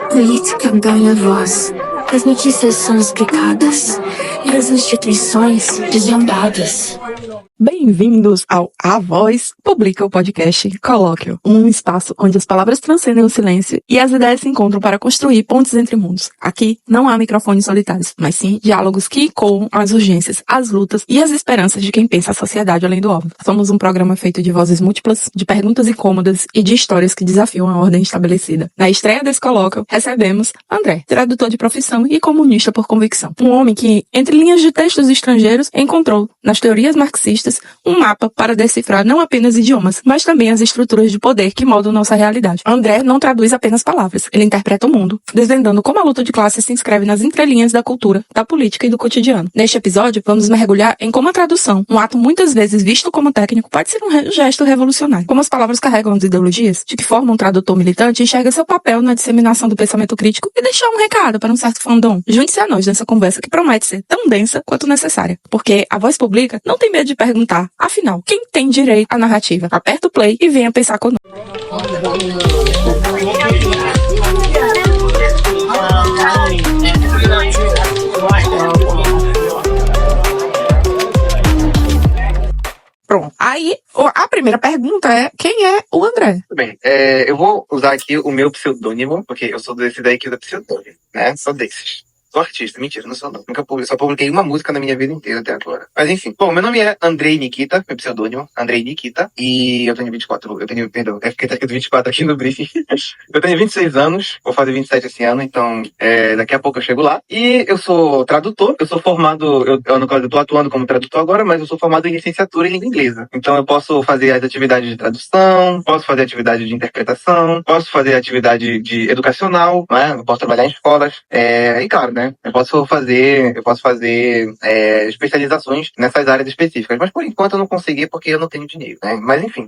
Política ganha voz. As notícias são explicadas e as instituições desvendadas. Bem-vindos ao A Voz Publica, o podcast Colóquio, um espaço onde as palavras transcendem o silêncio e as ideias se encontram para construir pontes entre mundos. Aqui não há microfones solitários, mas sim diálogos que ecoam as urgências, as lutas e as esperanças de quem pensa a sociedade além do óbvio. Somos um programa feito de vozes múltiplas, de perguntas incômodas e de histórias que desafiam a ordem estabelecida. Na estreia desse colóquio, recebemos André, tradutor de profissão e comunista por convicção. Um homem que, entre linhas de textos estrangeiros, encontrou, nas teorias marxistas, um mapa para decifrar não apenas idiomas, mas também as estruturas de poder que moldam nossa realidade. André não traduz apenas palavras, ele interpreta o mundo, desvendando como a luta de classes se inscreve nas entrelinhas da cultura, da política e do cotidiano. Neste episódio, vamos mergulhar em como a tradução, um ato muitas vezes visto como técnico, pode ser um gesto revolucionário. Como as palavras carregam as ideologias, de que forma um tradutor militante enxerga seu papel na disseminação do pensamento crítico e deixar um recado para um certo fandom. Junte-se a nós nessa conversa que promete ser tão densa quanto necessária, porque a Voz Publica não tem medo de perguntar, afinal, quem tem direito à narrativa? Aperta o play e venha pensar conosco. Pronto. Aí, a primeira pergunta é, quem é o André? Tudo bem. Eu vou usar aqui o meu pseudônimo, porque eu sou desse daí que usa pseudônimo, né? Sou desses. Sou artista, mentira, não sou não. Só publiquei uma música na minha vida inteira até agora. Mas enfim. Bom, meu nome é Andrei Nikita, meu pseudônimo, Andrei Nikita. E eu tenho 24, perdão, é porque tá escrito 24 aqui no briefing. Eu tenho 26 anos, vou fazer 27 esse ano, então daqui a pouco eu chego lá. E eu sou tradutor, eu sou formado, no caso eu tô atuando como tradutor agora, mas eu sou formado em licenciatura em língua inglesa. Então eu posso fazer as atividades de tradução, posso fazer atividade de interpretação, posso fazer atividade de educacional, né? Eu posso trabalhar em escolas, e claro, né? Eu posso fazer especializações nessas áreas específicas, mas por enquanto eu não consegui porque eu não tenho dinheiro, né? Mas enfim,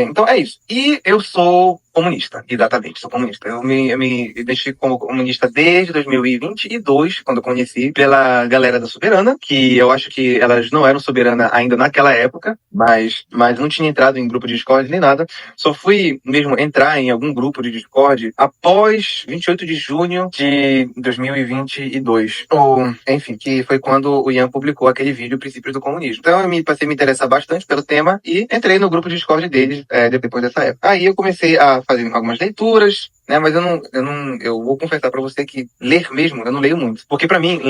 então é isso. E eu sou comunista, exatamente, sou comunista. Eu me identifico como comunista desde 2022, quando eu conheci pela galera da Soberana, que eu acho que elas não eram soberanas ainda naquela época, mas não tinha entrado em grupo de Discord nem nada. Só fui mesmo entrar em algum grupo de Discord após 28 de junho de 2022. Ou, enfim, que foi quando o Ian publicou aquele vídeo Princípios do Comunismo. Então eu passei a me interessar bastante pelo tema e entrei no grupo de Discord deles depois dessa época. Aí eu comecei a fazer algumas leituras, né? Mas eu vou confessar pra você que ler mesmo, eu não leio muito. Porque pra mim,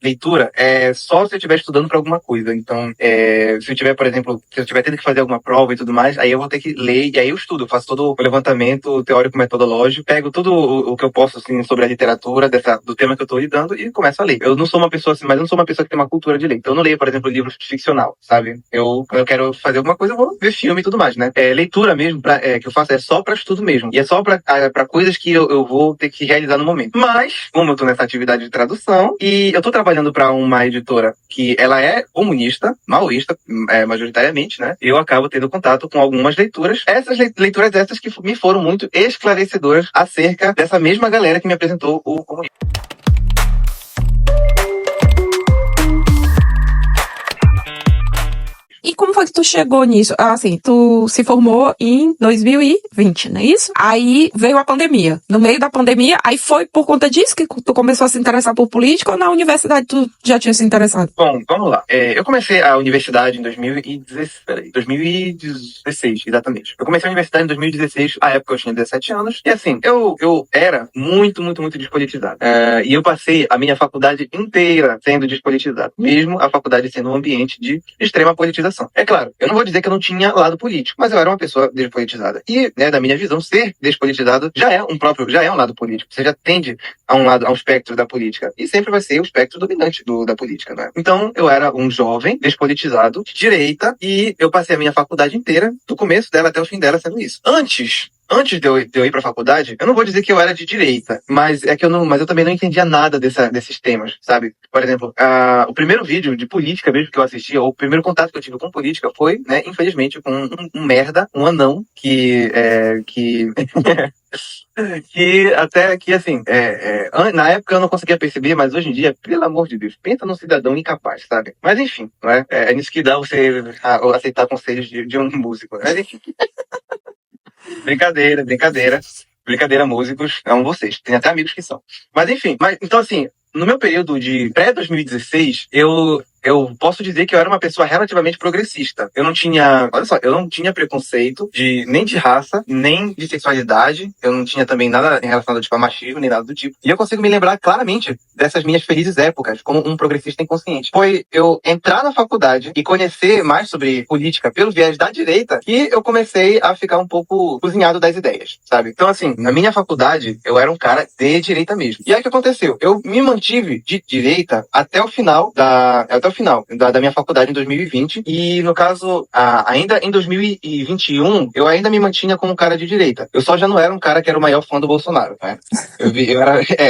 leitura, é só se eu estiver estudando pra alguma coisa. Então, se eu tiver, por exemplo, se eu tiver tendo que fazer alguma prova e tudo mais, aí eu vou ter que ler, e aí eu estudo, eu faço todo o levantamento teórico-metodológico, pego tudo o que eu posso, assim, sobre a literatura, do tema que eu tô lidando, e começo a ler. Eu não sou uma pessoa assim, mas eu não sou uma pessoa que tem uma cultura de ler. Então eu não leio, por exemplo, livros ficcional, sabe? Quando eu quero fazer alguma coisa, eu vou ver filme e tudo mais, né? Leitura mesmo, que eu faço, é só pra estudo mesmo. E é só pra coisas que eu vou ter que realizar no momento. Mas, como eu tô nessa atividade de tradução, e eu tô trabalhando pra uma editora que ela é comunista, maoísta, majoritariamente, né? Eu acabo tendo contato com algumas leituras. Leituras essas que me foram muito esclarecedoras acerca dessa mesma galera que me apresentou o comunismo. E como foi que tu chegou nisso? Assim, tu se formou em 2020, não é isso? Aí veio a pandemia. No meio da pandemia, aí foi por conta disso que tu começou a se interessar por política ou na universidade tu já tinha se interessado? Bom, vamos lá. Eu comecei a universidade em 2016, exatamente. Eu comecei a universidade em 2016, à época eu tinha 17 anos. E assim, eu era muito, muito, muito despolitizado. E eu passei a minha faculdade inteira sendo despolitizado. Mesmo a faculdade sendo um ambiente de extrema politização. É claro, eu não vou dizer que eu não tinha lado político, mas eu era uma pessoa despolitizada. E, né, da minha visão, ser despolitizado já é um lado político. Você já tende a um espectro da política. E sempre vai ser o espectro dominante da política, né? Então, eu era um jovem despolitizado, de direita, e eu passei a minha faculdade inteira, do começo dela até o fim dela, sendo isso. Antes de eu ir pra faculdade, eu não vou dizer que eu era de direita, mas eu também não entendia nada desses temas, sabe? Por exemplo, o primeiro vídeo de política mesmo que eu assisti, ou o primeiro contato que eu tive com política foi, né, infelizmente, com um merda, um anão, que Que até que, assim, na época eu não conseguia perceber, mas hoje em dia, pelo amor de Deus, pensa num cidadão incapaz, sabe? Mas enfim, não é? É nisso que dá você aceitar conselhos de um músico. Mas enfim, brincadeira, brincadeira. Brincadeira, músicos, amo vocês. Tem até amigos que são. Mas enfim, então assim, no meu período de pré-2016, eu posso dizer que eu era uma pessoa relativamente progressista. Eu não tinha, olha só, eu não tinha preconceito nem de raça, nem de sexualidade. Eu não tinha também nada em relação tipo, a machismo, nem nada do tipo. E eu consigo me lembrar claramente dessas minhas felizes épocas como um progressista inconsciente. Foi eu entrar na faculdade e conhecer mais sobre política pelo viés da direita que eu comecei a ficar um pouco cozinhado das ideias, sabe? Então, assim, na minha faculdade, eu era um cara de direita mesmo. E aí o que aconteceu? Eu me mantive de direita até o final da minha faculdade em 2020 e, no caso, ainda em 2021, eu ainda me mantinha como um cara de direita. Eu só já não era um cara que era o maior fã do Bolsonaro, né?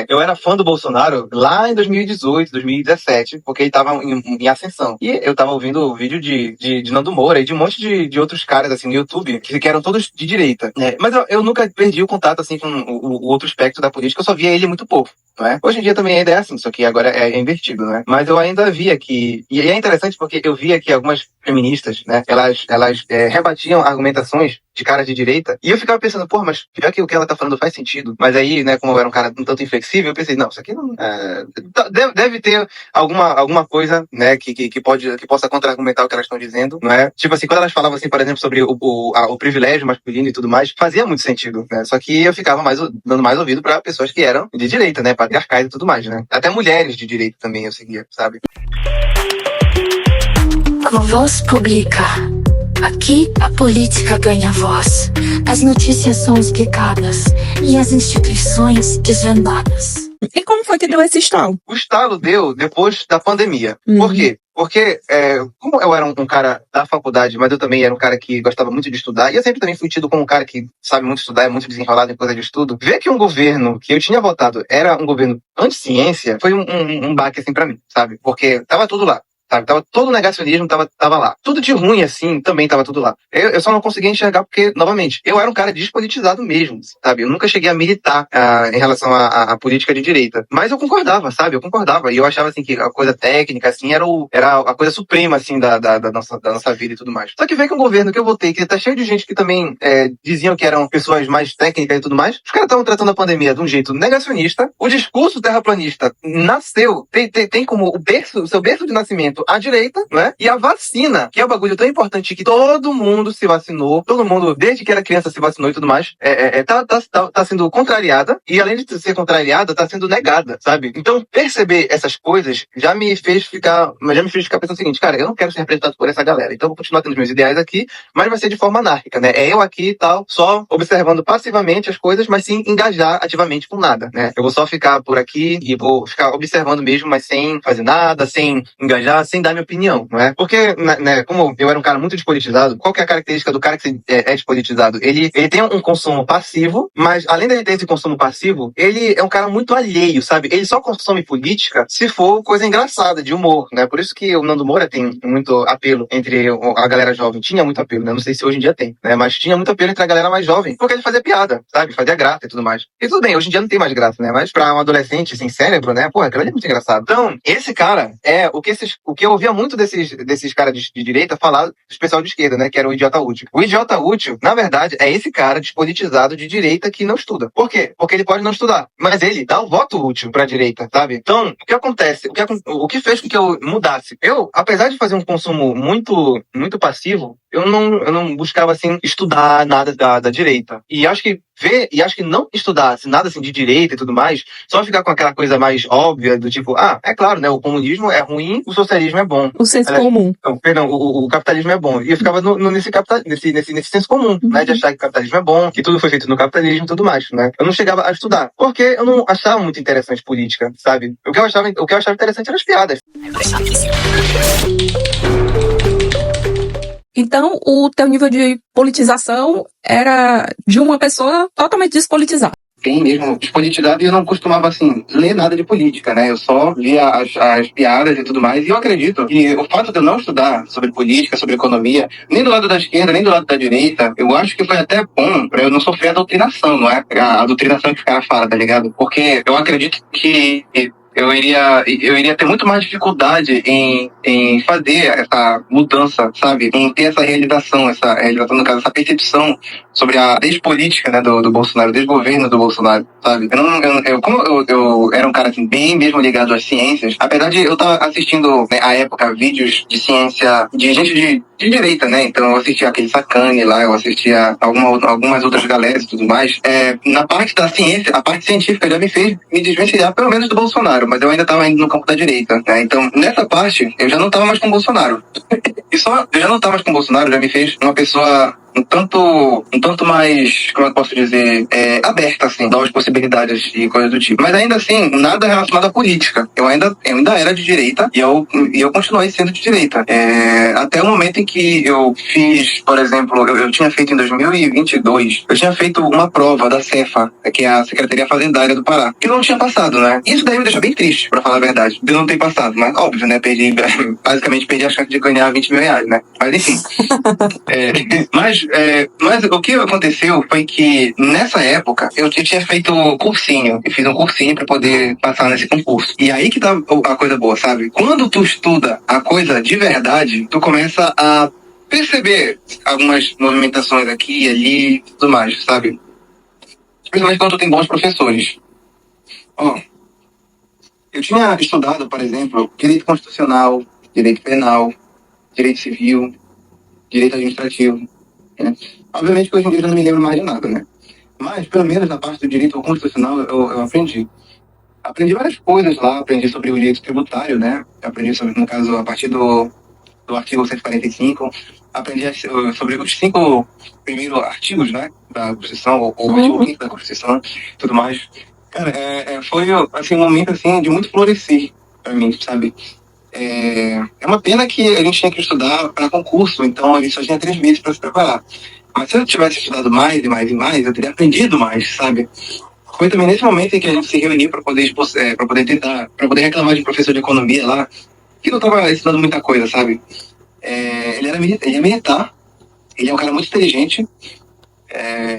Eu era fã do Bolsonaro lá em 2018, 2017, porque ele tava em ascensão. E eu tava ouvindo o vídeo de Nando Moura e de um monte de outros caras, assim, no YouTube, que eram todos de direita, né? Mas eu nunca perdi o contato, assim, com o outro espectro da política, eu só via ele muito pouco, não é? Hoje em dia também ainda é assim, só que agora é invertido, né? Mas eu ainda via que... E é interessante porque eu via que algumas feministas, né, elas rebatiam argumentações de caras de direita, e eu ficava pensando, pô, mas pior que o que ela tá falando faz sentido. Mas aí, né, como eu era um cara um tanto inflexível, eu pensei, não, isso aqui não... deve ter alguma coisa, né, que possa contra-argumentar o que elas estão dizendo, não é? Tipo assim, quando elas falavam, assim, por exemplo, sobre o privilégio masculino e tudo mais, fazia muito sentido, né? Só que eu ficava dando mais ouvido pra pessoas que eram de direita, né, patriarcais e tudo mais, né? Até mulheres de direita também eu seguia, sabe? Com Voz Pública. Aqui a política ganha voz. As notícias são explicadas e as instituições desvendadas. E como foi que deu esse estalo? O estalo deu depois da pandemia. Por quê? Porque, como eu era um cara da faculdade, mas eu também era um cara que gostava muito de estudar, e eu sempre também fui tido como um cara que sabe muito estudar, é muito desenrolado em coisa de estudo, ver que um governo que eu tinha votado era um governo anti-ciência foi um baque, assim, pra mim, sabe? Porque tava tudo lá. Sabe? Tava todo o negacionismo, tava lá. Tudo de ruim, assim, também tava tudo lá. Eu só não conseguia enxergar porque, novamente, eu era um cara despolitizado mesmo, sabe? Eu nunca cheguei a militar em relação à política de direita. Mas eu concordava, sabe? Eu concordava. E eu achava, assim, que a coisa técnica, assim, era a coisa suprema, assim, da nossa vida e tudo mais. Só que veio que um governo que eu votei, que tá cheio de gente que também diziam que eram pessoas mais técnicas e tudo mais. Os caras estavam tratando a pandemia de um jeito negacionista. O discurso terraplanista nasceu, tem como o seu berço de nascimento à direita, né? E a vacina, que é um bagulho tão importante que todo mundo se vacinou, todo mundo, desde que era criança, se vacinou e tudo mais, tá sendo contrariada, e além de ser contrariada, tá sendo negada, sabe? Então, perceber essas coisas já me fez ficar pensando o seguinte, cara, eu não quero ser representado por essa galera, então eu vou continuar tendo os meus ideais aqui, mas vai ser de forma anárquica, né? É eu aqui e tal, só observando passivamente as coisas, mas sem engajar ativamente com nada, né? Eu vou só ficar por aqui e vou ficar observando mesmo, mas sem fazer nada, sem engajar, sem dar minha opinião, não é? Porque, né, como eu era um cara muito despolitizado, qual que é a característica do cara que é despolitizado? Ele tem um consumo passivo, mas além de ele ter esse consumo passivo, ele é um cara muito alheio, sabe? Ele só consome política se for coisa engraçada, de humor, né? Por isso que o Nando Moura tem muito apelo entre a galera jovem. Tinha muito apelo, né? Não sei se hoje em dia tem, né? Mas tinha muito apelo entre a galera mais jovem, porque ele fazia piada, sabe? Fazia graça e tudo mais. E tudo bem, hoje em dia não tem mais graça, né? Mas pra um adolescente sem cérebro, né? Pô, aquilo ali é muito engraçado. Então, esse cara é o que eu ouvia muito desses caras de direita falar do pessoal de esquerda, né? Que era o idiota útil. O idiota útil, na verdade, é esse cara despolitizado de direita que não estuda. Por quê? Porque ele pode não estudar, mas ele dá o voto útil pra direita, sabe? Então, o que acontece? O que fez com que eu mudasse? Eu, apesar de fazer um consumo muito, muito passivo, eu não buscava, assim, estudar nada da direita. E acho que não estudasse nada assim de direita e tudo mais, só ficar com aquela coisa mais óbvia do tipo, é claro, né, o comunismo é ruim, o socialismo é bom. O senso comum. Perdão, o capitalismo é bom. E eu ficava nesse senso comum, né, de achar que o capitalismo é bom, que tudo foi feito no capitalismo e tudo mais, né. Eu não chegava a estudar, porque eu não achava muito interessante política, sabe? O que eu achava interessante eram as piadas. Então, o teu nível de politização era de uma pessoa totalmente despolitizada. bem mesmo despolitizado, e eu não costumava, assim, ler nada de política, né? Eu só via as piadas e tudo mais. E eu acredito que o fato de eu não estudar sobre política, sobre economia, nem do lado da esquerda, nem do lado da direita, eu acho que foi até bom pra eu não sofrer a doutrinação, não é? A doutrinação que os caras falam, tá ligado? Porque eu acredito que eu iria ter muito mais dificuldade em fazer essa mudança, sabe? Em ter essa realização, no caso, essa percepção sobre a despolítica, né, do Bolsonaro, desgoverno do Bolsonaro, sabe? Eu era um cara, assim, bem mesmo ligado às ciências, apesar de eu estar assistindo, né, à época, vídeos de ciência de gente de direita, né? Então eu assistia aquele Sacani lá, eu assistia algumas outras galeras e tudo mais. Na parte da ciência, a parte científica já me fez me desvencilhar, pelo menos do Bolsonaro, mas eu ainda estava indo no campo da direita, né? Então, nessa parte, eu já não estava mais com o Bolsonaro. E só eu já não estava mais com o Bolsonaro já me fez uma pessoa um tanto mais, como eu posso dizer, aberta, assim, novas possibilidades e coisas do tipo. Mas ainda assim, nada relacionado à política. Eu ainda era de direita e eu continuei sendo de direita. Até o momento em que eu fiz, por exemplo, eu tinha feito em 2022, eu tinha feito uma prova da Cefa, que é a Secretaria Fazendária do Pará, que eu não tinha passado, né? Isso daí me deixa bem triste, pra falar a verdade, de não ter passado, mas óbvio, né? Basicamente perdi a chance de ganhar 20 mil reais, né? Mas enfim. Mas o que aconteceu foi que, nessa época, eu tinha feito cursinho. Eu fiz um cursinho pra poder passar nesse concurso. E aí que tá a coisa boa, sabe? Quando tu estuda a coisa de verdade, tu começa a perceber algumas movimentações aqui e ali e tudo mais, sabe? Principalmente quando tu tem bons professores. Eu tinha estudado, por exemplo, direito constitucional, direito penal, direito civil, direito administrativo. Obviamente que hoje em dia eu não me lembro mais de nada, né? Mas, pelo menos na parte do direito constitucional, eu aprendi. Aprendi várias coisas lá, aprendi sobre o direito tributário, né? Aprendi sobre, no caso, a partir do artigo 145, aprendi sobre os 5 primeiros artigos, né? Da Constituição, ou o artigo 5 da Constituição, tudo mais. Cara, foi, assim, um momento, assim, de muito florescer pra mim, sabe? É uma pena que a gente tinha que estudar para concurso, então a gente só tinha 3 meses para se preparar. Mas se eu tivesse estudado mais e mais e mais, eu teria aprendido mais, sabe? Foi também nesse momento em que a gente se reuniu para poder reclamar de um professor de economia lá, que não estava ensinando muita coisa, sabe? Ele é militar, ele é um cara muito inteligente,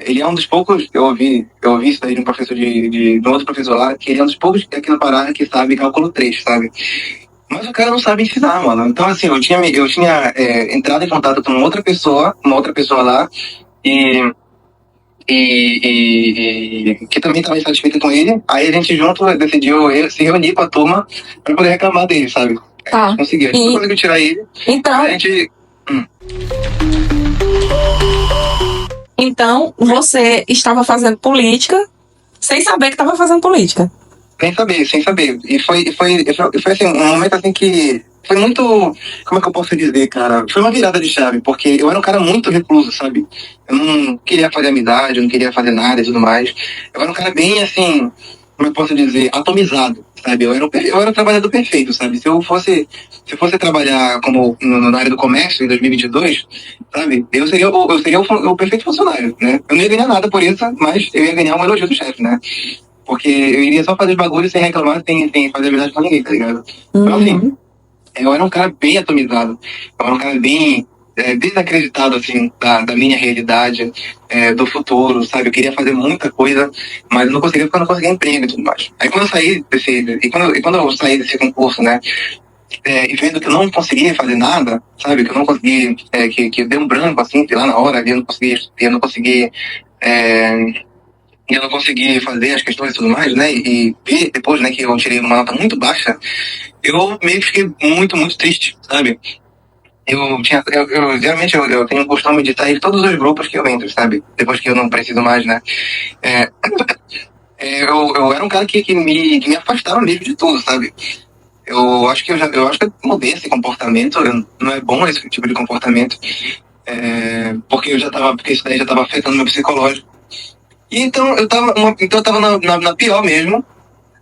ele é um dos poucos, eu ouvi isso daí de um professor de um outro professor lá, que ele é um dos poucos aqui no Pará que sabe cálculo 3, sabe? Mas o cara não sabe ensinar, mano. Então, assim, eu tinha entrado em contato com uma outra pessoa lá, e que também estava insatisfeita com ele. Aí a gente junto decidiu se reunir com a turma para poder reclamar dele, sabe? Tá. A gente conseguiu tirar ele. Então, A gente... Então, você estava fazendo política sem saber que estava fazendo política. Sem saber. E foi assim, um momento assim que foi muito, como é que eu posso dizer, cara? Foi uma virada de chave, porque eu era um cara muito recluso, sabe? Eu não queria fazer amizade, eu não queria fazer nada e tudo mais. Eu era um cara bem, assim, como eu posso dizer, atomizado, sabe? Eu era o trabalhador perfeito, sabe? Se eu fosse trabalhar como na área do comércio em 2022, sabe? Eu seria o perfeito funcionário, né? Eu não ia ganhar nada por isso, mas eu ia ganhar um elogio do chefe, né? Porque eu iria só fazer os bagulhos sem reclamar, sem fazer amizade com ninguém, tá ligado? Então, assim, eu era um cara bem atomizado. Eu era um cara bem desacreditado, assim, da minha realidade, do futuro, sabe? Eu queria fazer muita coisa, mas eu não conseguia porque eu não conseguia emprego e tudo mais. Aí quando eu saí quando eu saí desse concurso, né? E vendo que eu não conseguia fazer nada, sabe? Que eu não consegui, que deu um branco, assim, lá na hora, eu não consegui fazer as questões e tudo mais, né? E depois, né, que eu tirei uma nota muito baixa, eu meio que fiquei muito, muito triste, sabe? Geralmente eu tenho o costume de estar em todos os grupos que eu entro, sabe? Depois que eu não preciso mais, né? Eu era um cara que me afastava mesmo de tudo, sabe? Eu acho que eu mudei esse comportamento, não é bom esse tipo de comportamento, porque isso daí já estava afetando meu psicológico. E então eu tava na pior mesmo,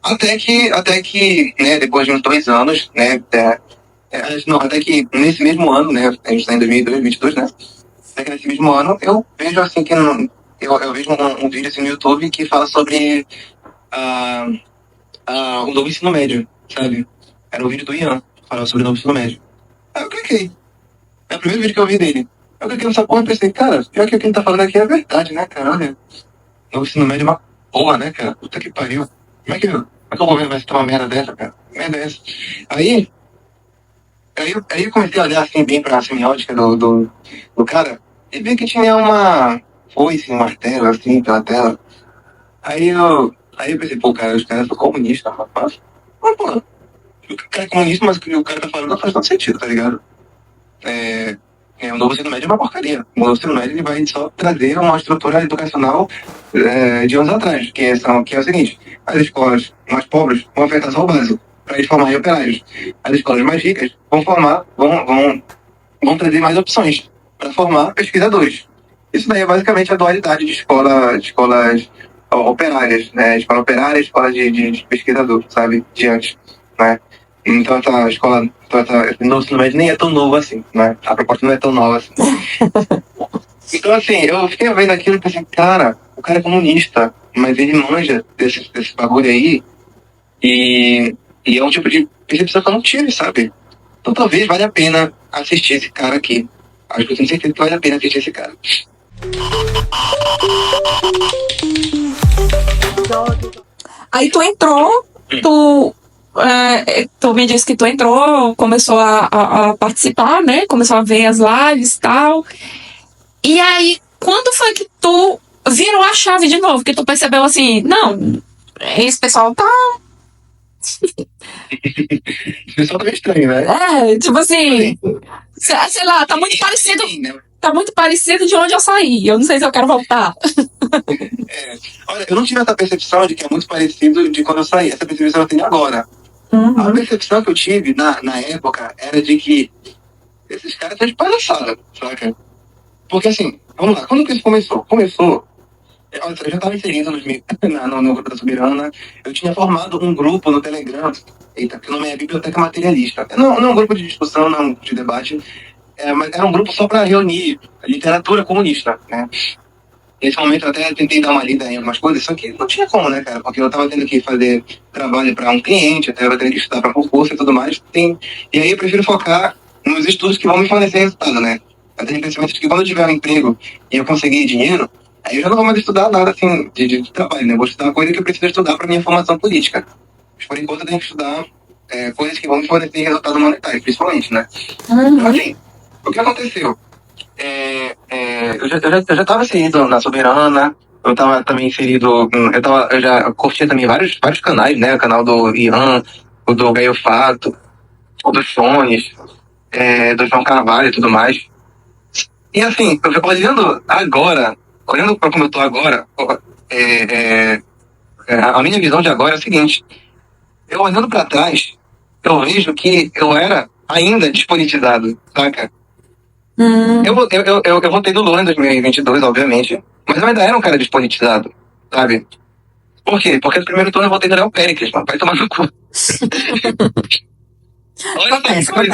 até que, né, depois de uns 2 anos, né, até que nesse mesmo ano, né, a gente tá em 2022, né, até que nesse mesmo ano eu vejo assim que eu vejo um vídeo assim no YouTube que fala sobre o novo ensino médio, sabe? Era um vídeo do Ian, falando sobre o novo ensino médio. Aí eu cliquei. É o primeiro vídeo que eu vi dele. Eu cliquei nessa porra e pensei, cara, pior que o que ele tá falando aqui é verdade, né, cara? Olha, o novo ensino médio é uma porra, né, cara? Puta que pariu. Como é que o governo vai citar uma merda dessa, cara? Merda é essa? Aí eu comecei a olhar assim bem pra semiótica do cara e vi que tinha uma foice, um martelo assim pela tela. Aí eu pensei, pô, cara, os caras são comunistas, rapaz. Mas, pô, o cara é comunista, mas o que o cara tá falando não faz todo sentido, tá ligado? O novo ensino médio é uma porcaria. O novo ensino médio ele vai só trazer uma estrutura educacional de anos atrás, que é o seguinte: as escolas mais pobres vão afetar só o básico, para eles formarem operários. As escolas mais ricas vão trazer mais opções para formar pesquisadores. Isso daí é basicamente a dualidade de escolas operárias, né? Escola operária e escola de pesquisador, sabe? De antes, né? Então esse novo ensino médio nem é tão novo assim, né? A proposta não é tão nova assim. Então, assim, eu fiquei vendo aquilo e pensei, cara, o cara é comunista, mas ele manja desse bagulho aí e é um tipo de percepção que eu não tive, sabe? Então talvez valha a pena assistir esse cara aqui. Acho que eu tenho certeza que vale a pena assistir esse cara. Aí tu entrou, tu me disse que tu entrou, começou a participar, né? Começou a ver as lives e tal. E aí, quando foi que tu virou a chave de novo? Que tu percebeu assim, não, esse pessoal tá... Esse pessoal tá meio estranho, né? tipo assim, sei lá, tá muito parecido. Tá muito parecido de onde eu saí. Eu não sei se eu quero voltar. Olha, eu não tive essa percepção de que é muito parecido de quando eu saí. Essa percepção eu tenho agora. A percepção que eu tive na época era de que esses caras estão de palhaçada, saca? Porque assim, vamos lá, quando que isso começou? Eu já estava inserido no grupo da Subirana, eu tinha formado um grupo no Telegram, que o nome é Biblioteca Materialista. Não é um grupo de discussão, não de debate, mas era um grupo só para reunir literatura comunista, né? Nesse momento eu até tentei dar uma lida em algumas coisas, só que não tinha como, né, cara? Porque eu estava tendo que fazer trabalho para um cliente, até eu tendo que estudar para concurso e tudo mais. E aí eu prefiro focar nos estudos que vão me fornecer resultado, né? Eu tenho o pensamento de que quando eu tiver um emprego e eu conseguir dinheiro, aí eu já não vou mais estudar nada assim de trabalho, né? Eu vou estudar uma coisa que eu preciso estudar para minha formação política. Mas por enquanto eu tenho que estudar coisas que vão me fornecer resultado monetário, principalmente, né? Então, assim, o que aconteceu? Eu já estava inserido na Soberana, eu estava também inserido, eu já curtia também vários canais, né? O canal do Ian, o do Gaio Fato, o do Sones, do João Carvalho e tudo mais. E assim, olhando para como eu tô agora, a minha visão de agora é a seguinte: eu olhando para trás, eu vejo que eu era ainda despolitizado, saca? Eu votei no Lula em 2022, obviamente, mas eu ainda era um cara despolitizado, sabe? Por quê? Porque no primeiro turno eu votei no Léo Péricles, mano, vai tomar no cu. Olha só que coisa.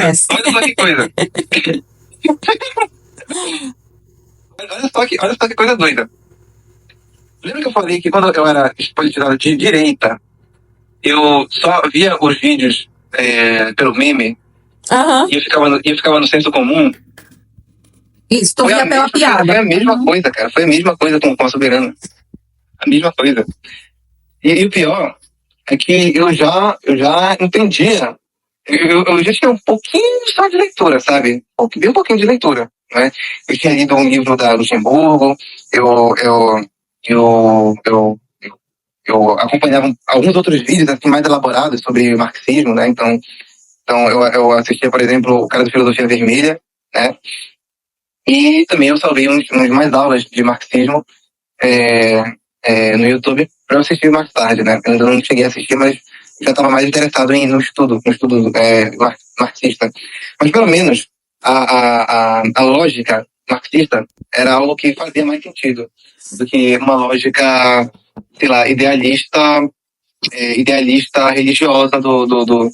Olha só que coisa doida. Lembra que eu falei que quando eu era despolitizado de direita, eu só via os vídeos pelo meme e eu ficava no senso comum? Isso, tu via pela piada. Foi a mesma coisa, cara. Foi a mesma coisa com a Soberana. A mesma coisa. E o pior é que eu já entendia. Eu já tinha um pouquinho só de leitura, sabe? Bem um pouquinho de leitura, né? Eu tinha lido um livro da Luxemburgo, eu acompanhava alguns outros vídeos assim, mais elaborados sobre marxismo, né? Então eu assistia, por exemplo, o cara do Filosofia Vermelha, né? E também eu salvei uns mais aulas de marxismo no YouTube para eu assistir mais tarde, né? Eu ainda não cheguei a assistir, mas já estava mais interessado no estudo marxista. Mas pelo menos a lógica marxista era algo que fazia mais sentido do que uma lógica, sei lá, idealista religiosa do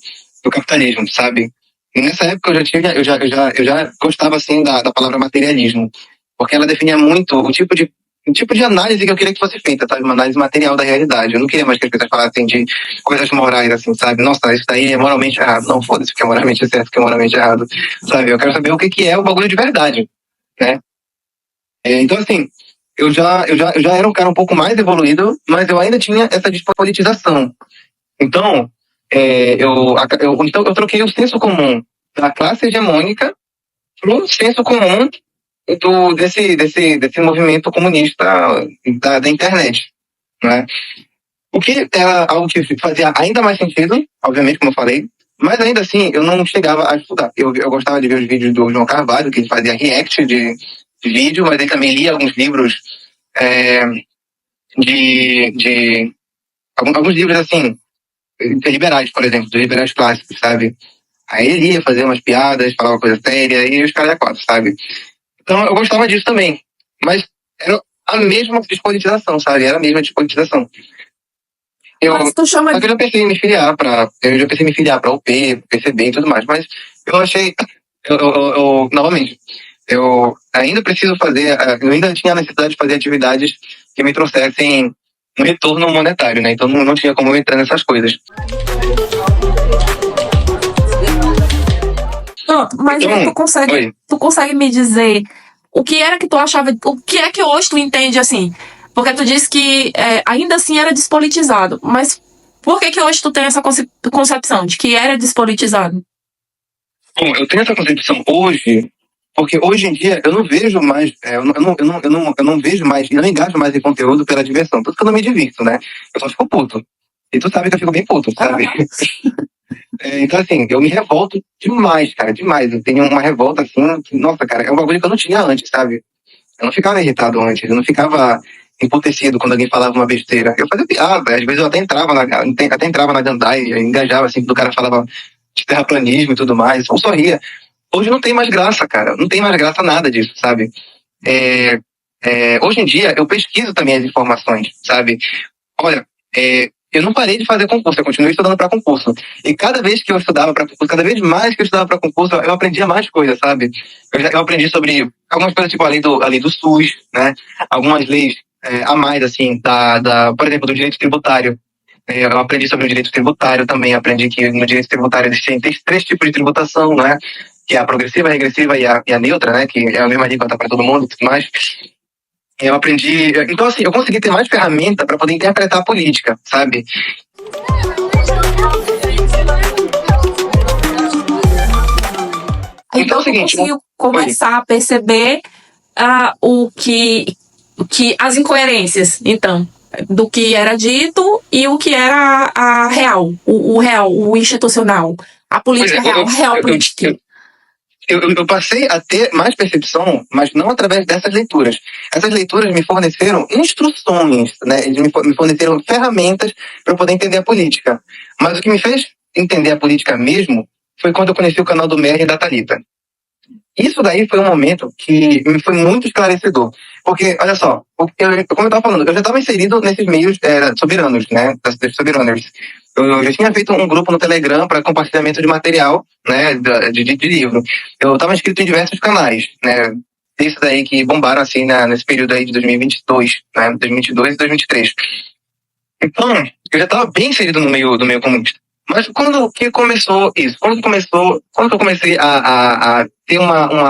capitalismo, sabe? E nessa época eu já gostava assim da palavra materialismo, porque ela definia muito o tipo de o tipo de análise que eu queria que fosse feita, sabe? Uma análise material da realidade. Eu não queria mais que as pessoas falassem de coisas morais, assim, sabe? Nossa, isso daí é moralmente errado. Não, foda-se, que é moralmente certo, que é moralmente errado, sabe? Eu quero saber o que é o bagulho de verdade, né? Então, assim, eu já era um cara um pouco mais evoluído, mas eu ainda tinha essa despolitização. Então, então eu troquei o senso comum da classe hegemônica pro senso comum desse movimento comunista da internet, né? O que era algo que fazia ainda mais sentido, obviamente, como eu falei, mas ainda assim eu não chegava a estudar. Eu gostava de ver os vídeos do João Carvalho, que ele fazia react de vídeo, mas ele também lia alguns livros é, de alguns livros assim, liberais, por exemplo, de liberais clássicos, sabe? Aí ele ia fazer umas piadas, falava coisa séria, e os caras quatro, sabe? Então eu gostava disso também. Mas era a mesma despolitização, sabe? Era a mesma despolitização. Mas tu chama Só que eu já pensei em me filiar pra UP, PCB e tudo mais, mas eu achei, novamente, eu ainda preciso fazer, eu ainda tinha a necessidade de fazer atividades que me trouxessem um retorno monetário, né? Então não tinha como eu entrar nessas coisas. Pronto, mas Então, aí tu consegue me dizer o que era que tu achava, o que é que hoje tu entende assim? Porque tu disse que ainda assim era despolitizado, mas por que hoje tu tem essa concepção de que era despolitizado? Bom, eu tenho essa concepção hoje, porque hoje em dia eu não vejo mais, eu não vejo mais, eu não engajo mais em conteúdo pela diversão, tanto que eu não me divirto, né? Eu só fico puto. E tu sabe que eu fico bem puto, sabe? Então, assim, eu me revolto demais, cara, demais. Eu tenho uma revolta, assim, que, nossa, cara, é um bagulho que eu não tinha antes, sabe? Eu não ficava irritado antes, eu não ficava emputecido quando alguém falava uma besteira. Eu fazia piada, às vezes eu até entrava na gandaia, engajava, assim, quando o cara falava de terraplanismo e tudo mais, eu sorria. Hoje não tem mais graça, cara, não tem mais graça nada disso, sabe? Hoje em dia eu pesquiso também as informações, sabe? Olha, eu não parei de fazer concurso, eu continuei estudando para concurso. E cada vez que eu estudava para concurso, cada vez mais que eu estudava para concurso, eu aprendia mais coisas, sabe? Eu aprendi sobre algumas coisas, tipo a lei do SUS, né? Algumas leis a mais, assim, por exemplo, do direito tributário. Eu aprendi sobre o direito tributário também, aprendi que no direito tributário existem três tipos de tributação, né? Que é a progressiva, a regressiva e a neutra, né? Que é a mesma alíquota para todo mundo e tudo mais. Eu aprendi. Então, assim, eu consegui ter mais ferramenta para poder interpretar a política, sabe? Então é o seguinte, conseguiu começar a perceber o que as incoerências, então, do que era dito e o que era a real, o real, o institucional, a política real política. Eu passei a ter mais percepção, mas não através dessas leituras. Essas leituras me forneceram instruções, né? Eles me forneceram ferramentas para eu poder entender a política. Mas o que me fez entender a política mesmo foi quando eu conheci o canal do Mer e da Thalita. Isso daí foi um momento que me foi muito esclarecedor. Porque, olha só, como eu estava falando, eu já estava inserido nesses meios soberanos, né? Das soberaners. Eu já tinha feito um grupo no Telegram para compartilhamento de material, né, de livro. Eu estava inscrito em diversos canais, né, esses daí que bombaram assim nesse período aí de 2022, né, 2022 e 2023. Então, eu já estava bem inserido no meio comunista. Mas quando que começou isso? Quando que eu comecei a ter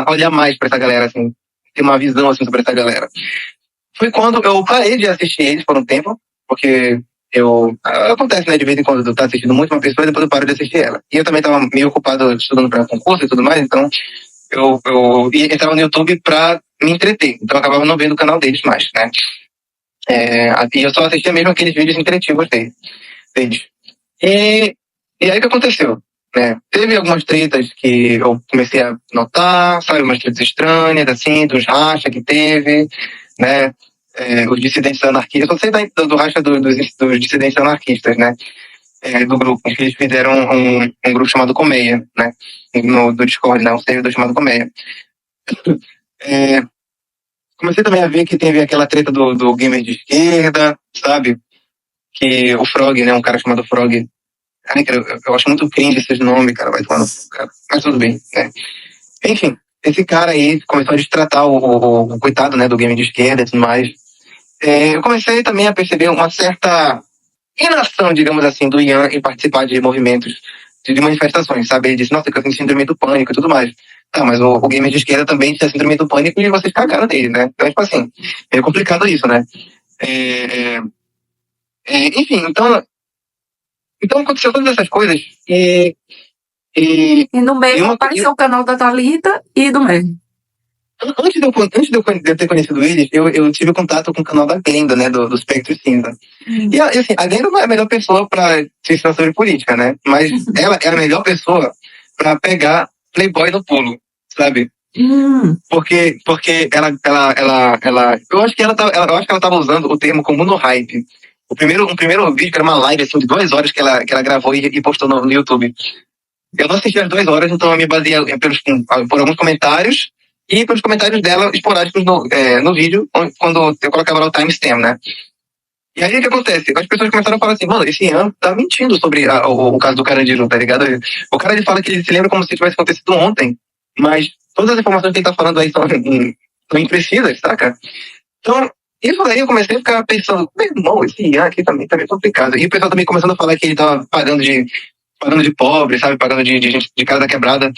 olhar mais para essa galera, assim, ter uma visão assim sobre essa galera? Foi quando eu parei de assistir eles por um tempo, porque acontece, né, de vez em quando eu tô assistindo muito uma pessoa e depois eu paro de assistir ela. E eu também tava meio ocupado estudando para concurso e tudo mais, então eu entrava no YouTube pra me entreter. Então eu acabava não vendo o canal deles mais, né? E eu só assistia mesmo aqueles vídeos interativos deles. E aí o que aconteceu? Né? Teve algumas tretas que eu comecei a notar, sabe, umas tretas estranhas, assim, dos racha que teve, né? Os dissidentes anarquistas, eu só sei do racha dos dissidentes anarquistas, né? Do grupo, que eles fizeram um grupo chamado Colmeia, né? Do Discord, né? Um servidor chamado Colmeia. Comecei também a ver que teve aquela treta do gamer de esquerda, sabe? Que o Frog, né? Um cara chamado Frog. Ai, cara, eu acho muito cringe esses nomes, cara. Vai tomar no cara. Mas tudo bem, né? Enfim, esse cara aí começou a destratar o coitado, né? Do gamer de esquerda e tudo mais. eu comecei também a perceber uma certa inação, digamos assim, do Ian em participar de movimentos, de manifestações, sabe? Ele disse, nossa, que eu tenho síndrome do pânico e tudo mais. Tá, mas o gamer de esquerda também tinha síndrome do pânico e vocês cagaram dele, né? Então, tipo assim, é complicado isso, né? Enfim, então aconteceu todas essas coisas E no meio uma- apareceu o canal da Thalita e do Merlin. antes de eu ter conhecido eles, eu tive contato com o canal da Glenda, né, do Espectro Cinza. E assim, a Glenda não é a melhor pessoa pra se ensinar sobre política, né? Mas ela é a melhor pessoa pra pegar Playboy no pulo, sabe? Porque eu acho que ela tava usando o termo como no hype. Um primeiro vídeo que era uma live assim, de 2 horas que ela gravou e postou no YouTube. Eu não assisti as 2 horas, então eu me baseei por alguns comentários e pelos comentários dela esporádicos no vídeo, quando eu colocava lá o timestamp, né? E aí o que acontece? As pessoas começaram a falar assim, mano, esse Ian tá mentindo sobre o caso do Carandiru, tá ligado? O cara ele fala que ele se lembra como se tivesse acontecido ontem, mas todas as informações que ele tá falando aí são imprecisas, saca? Então, isso daí eu comecei a ficar pensando, meu irmão, esse Ian aqui também tá meio complicado. E o pessoal também começando a falar que ele tava pagando de pobre, sabe? Pagando de gente de casa da quebrada.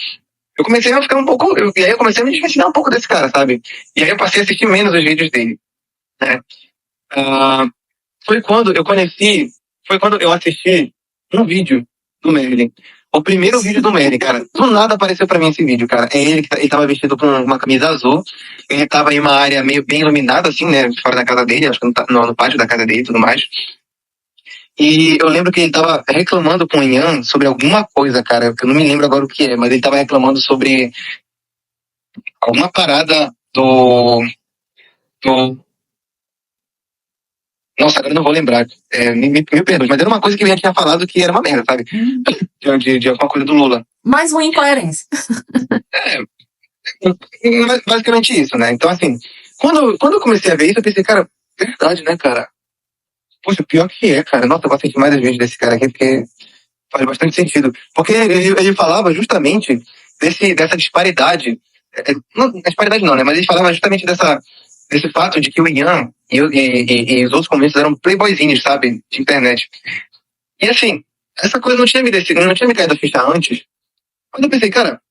Eu comecei a ficar um pouco. E aí eu comecei a me desvencilhar um pouco desse cara, sabe? E aí eu passei a assistir menos os vídeos dele. Né? Foi quando eu assisti um vídeo do Merlin. O primeiro vídeo do Merlin, cara. Do nada apareceu pra mim esse vídeo, cara. É ele tava vestido com uma camisa azul. Ele tava em uma área meio bem iluminada, assim, né? Fora da casa dele, acho que no pátio da casa dele e tudo mais. E eu lembro que ele tava reclamando com o Ian sobre alguma coisa, cara, que eu não me lembro agora o que é, mas ele tava reclamando sobre alguma parada do... Nossa, agora eu não vou lembrar. Me perdoe, mas era uma coisa que o Ian tinha falado que era uma merda, sabe? De alguma coisa do Lula. Mais uma incoerência. Basicamente isso, né? Então, assim, quando eu comecei a ver isso, eu pensei, cara, verdade, né, cara? Poxa, pior que é, cara. Nossa, eu vou assistir mais as vezes desse cara aqui, porque faz bastante sentido. Porque ele falava justamente dessa disparidade. Não, disparidade não, né? Mas ele falava justamente desse fato de que o Ian e os outros comunistas eram playboyzinhos, sabe? De internet. E assim, essa coisa não tinha me caído a ficha antes. Quando eu pensei, cara,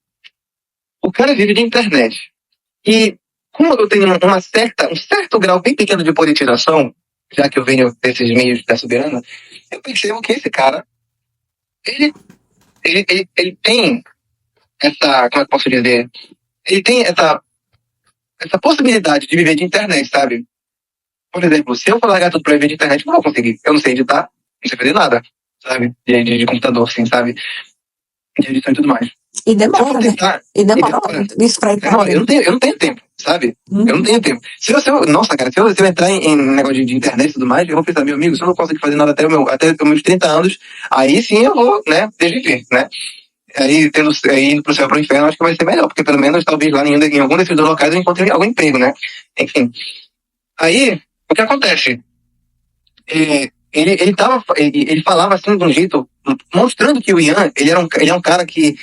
o cara vive de internet. E como eu tenho um certo grau bem pequeno de politização, já que eu venho desses meios da Soberana, eu percebo que esse cara, ele tem essa, como é que eu posso dizer? Ele tem essa possibilidade de viver de internet, sabe? Por exemplo, se eu for largar tudo pra viver de internet, eu não vou conseguir. Eu não sei editar, não sei fazer nada, sabe? De computador, assim, sabe? De edição e tudo mais. E demora, né? E demora isso pra entrar. Não, eu não tenho tempo, sabe? Eu não tenho tempo. Nossa, cara, se eu entrar em negócio de internet e tudo mais, eu vou pensar, meu amigo, se eu não conseguir fazer nada até os meus 30 anos, aí sim eu vou, né, desviver, né? Aí, indo pro céu, pro inferno, acho que vai ser melhor, porque pelo menos, talvez lá em algum desses 2 locais eu encontre algum emprego, né? Enfim. Aí, o que acontece? Ele falava assim de um jeito, mostrando que o Ian, ele é um cara que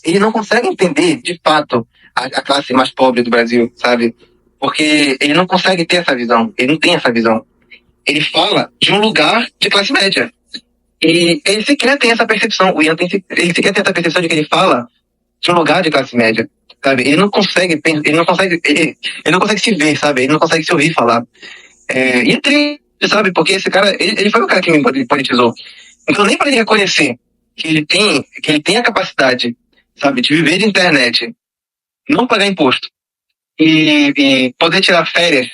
ele não consegue entender, de fato, a classe mais pobre do Brasil, sabe? Porque ele não consegue ter essa visão, ele não tem essa visão. Ele fala de um lugar de classe média. E ele sequer tem essa percepção, o Ian ele sequer tem essa percepção de que ele fala de um lugar de classe média, sabe? Ele não consegue se ver, sabe? Ele não consegue se ouvir falar. E é triste, sabe? Porque esse cara, ele foi o cara que me politizou. Então nem para ele reconhecer que ele tem a capacidade, sabe, de viver de internet, não pagar imposto e poder tirar férias,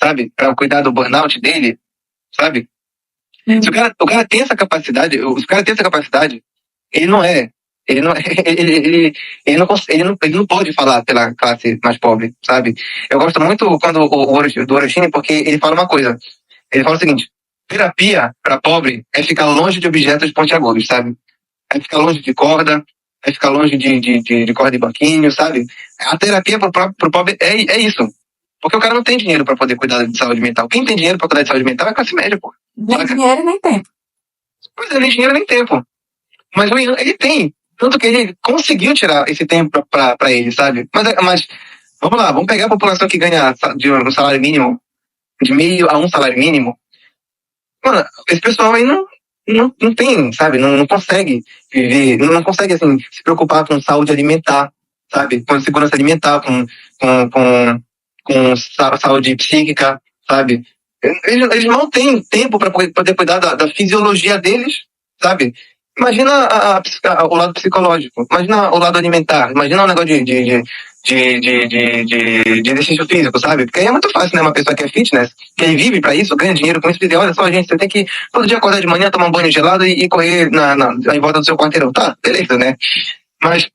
sabe, para cuidar do burnout dele, sabe? Se o cara tem essa capacidade, ele não é, ele não, ele não pode falar pela classe mais pobre, sabe? Eu gosto muito do Orochini, porque ele fala uma coisa. Ele fala o seguinte: terapia para pobre é ficar longe de objetos pontiagudos, sabe? É ficar longe de corda, é ficar longe de corda de banquinho, sabe? A terapia pro pobre é isso. Porque o cara não tem dinheiro para poder cuidar de saúde mental. Quem tem dinheiro para cuidar de saúde mental é a classe média, pô. Nem dinheiro nem tempo. Pois é, nem dinheiro nem tempo. Mas o Ian, ele tem. Tanto que ele conseguiu tirar esse tempo pra ele, sabe? Mas vamos lá, vamos pegar a população que ganha um salário mínimo de meio a um salário mínimo, mano, esse pessoal aí não tem, sabe, não consegue viver, não consegue, assim, se preocupar com saúde alimentar, sabe, com segurança alimentar, com saúde psíquica, sabe. Eles não têm tempo para poder cuidar da fisiologia deles, sabe. Imagina o lado psicológico, imagina o lado alimentar, imagina o negócio de exercício físico, sabe? Porque aí é muito fácil, né? Uma pessoa que é fitness, que ele vive pra isso, ganha dinheiro com isso, dizer, olha só, gente, você tem que todo dia acordar de manhã, tomar um banho gelado e correr em volta do seu quarteirão. Tá, beleza, né? Mas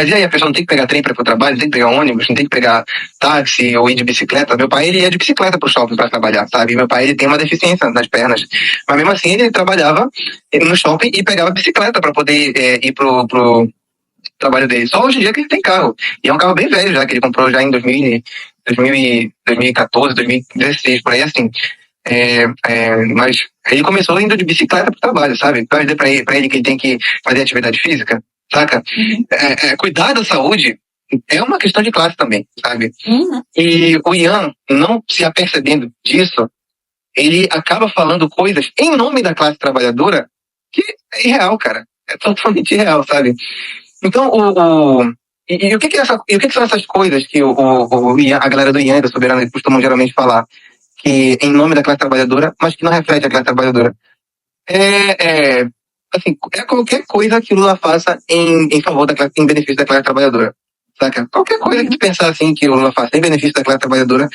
e aí, a pessoa não tem que pegar trem para ir pro trabalho, não tem que pegar ônibus, não tem que pegar táxi ou ir de bicicleta. Meu pai, ele ia de bicicleta pro shopping para trabalhar, sabe? Meu pai, ele tem uma deficiência nas pernas. Mas mesmo assim, ele trabalhava no shopping e pegava bicicleta para poder ir pro trabalho dele. Só hoje em dia que ele tem carro. E é um carro bem velho já, que ele comprou já em 2014, 2016, por aí assim. Mas ele começou indo de bicicleta pro trabalho, sabe? Pra dizer pra ele que ele tem que fazer atividade física, saca? Cuidar da saúde é uma questão de classe também, sabe? E o Ian, não se apercebendo disso, ele acaba falando coisas em nome da classe trabalhadora que é irreal, cara. É totalmente irreal, sabe? Então, o que são essas coisas que Ian, a galera do Ian e da Soberana costumam geralmente falar? Que em nome da classe trabalhadora, mas que não reflete a classe trabalhadora. Assim, é qualquer coisa que Lula faça em favor da classe, em benefício da classe trabalhadora. Saca? Qualquer coisa que tu pensar assim que o Lula faça em benefício da classe trabalhadora,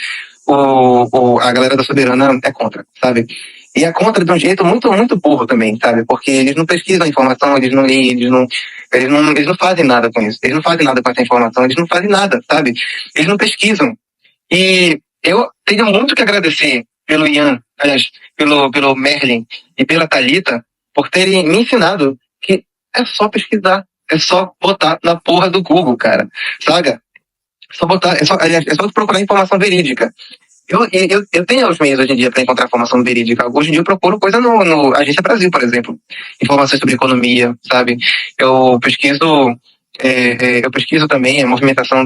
a galera da Soberana é contra, sabe? E é contra de um jeito muito, muito burro também, sabe? Porque eles não pesquisam a informação, eles não leem, eles não fazem nada com isso. Eles não fazem nada com essa informação, eles não fazem nada, sabe? Eles não pesquisam. E eu tenho muito que agradecer pelo Ian, aliás, pelo Merlin e pela Thalita por terem me ensinado que é só pesquisar, é só botar na porra do Google, cara, sabe? É só procurar informação verídica. Eu tenho os meios hoje em dia para encontrar informação verídica. Hoje em dia eu procuro coisa no Agência Brasil, por exemplo. Informações sobre economia, sabe? Eu pesquiso também a movimentação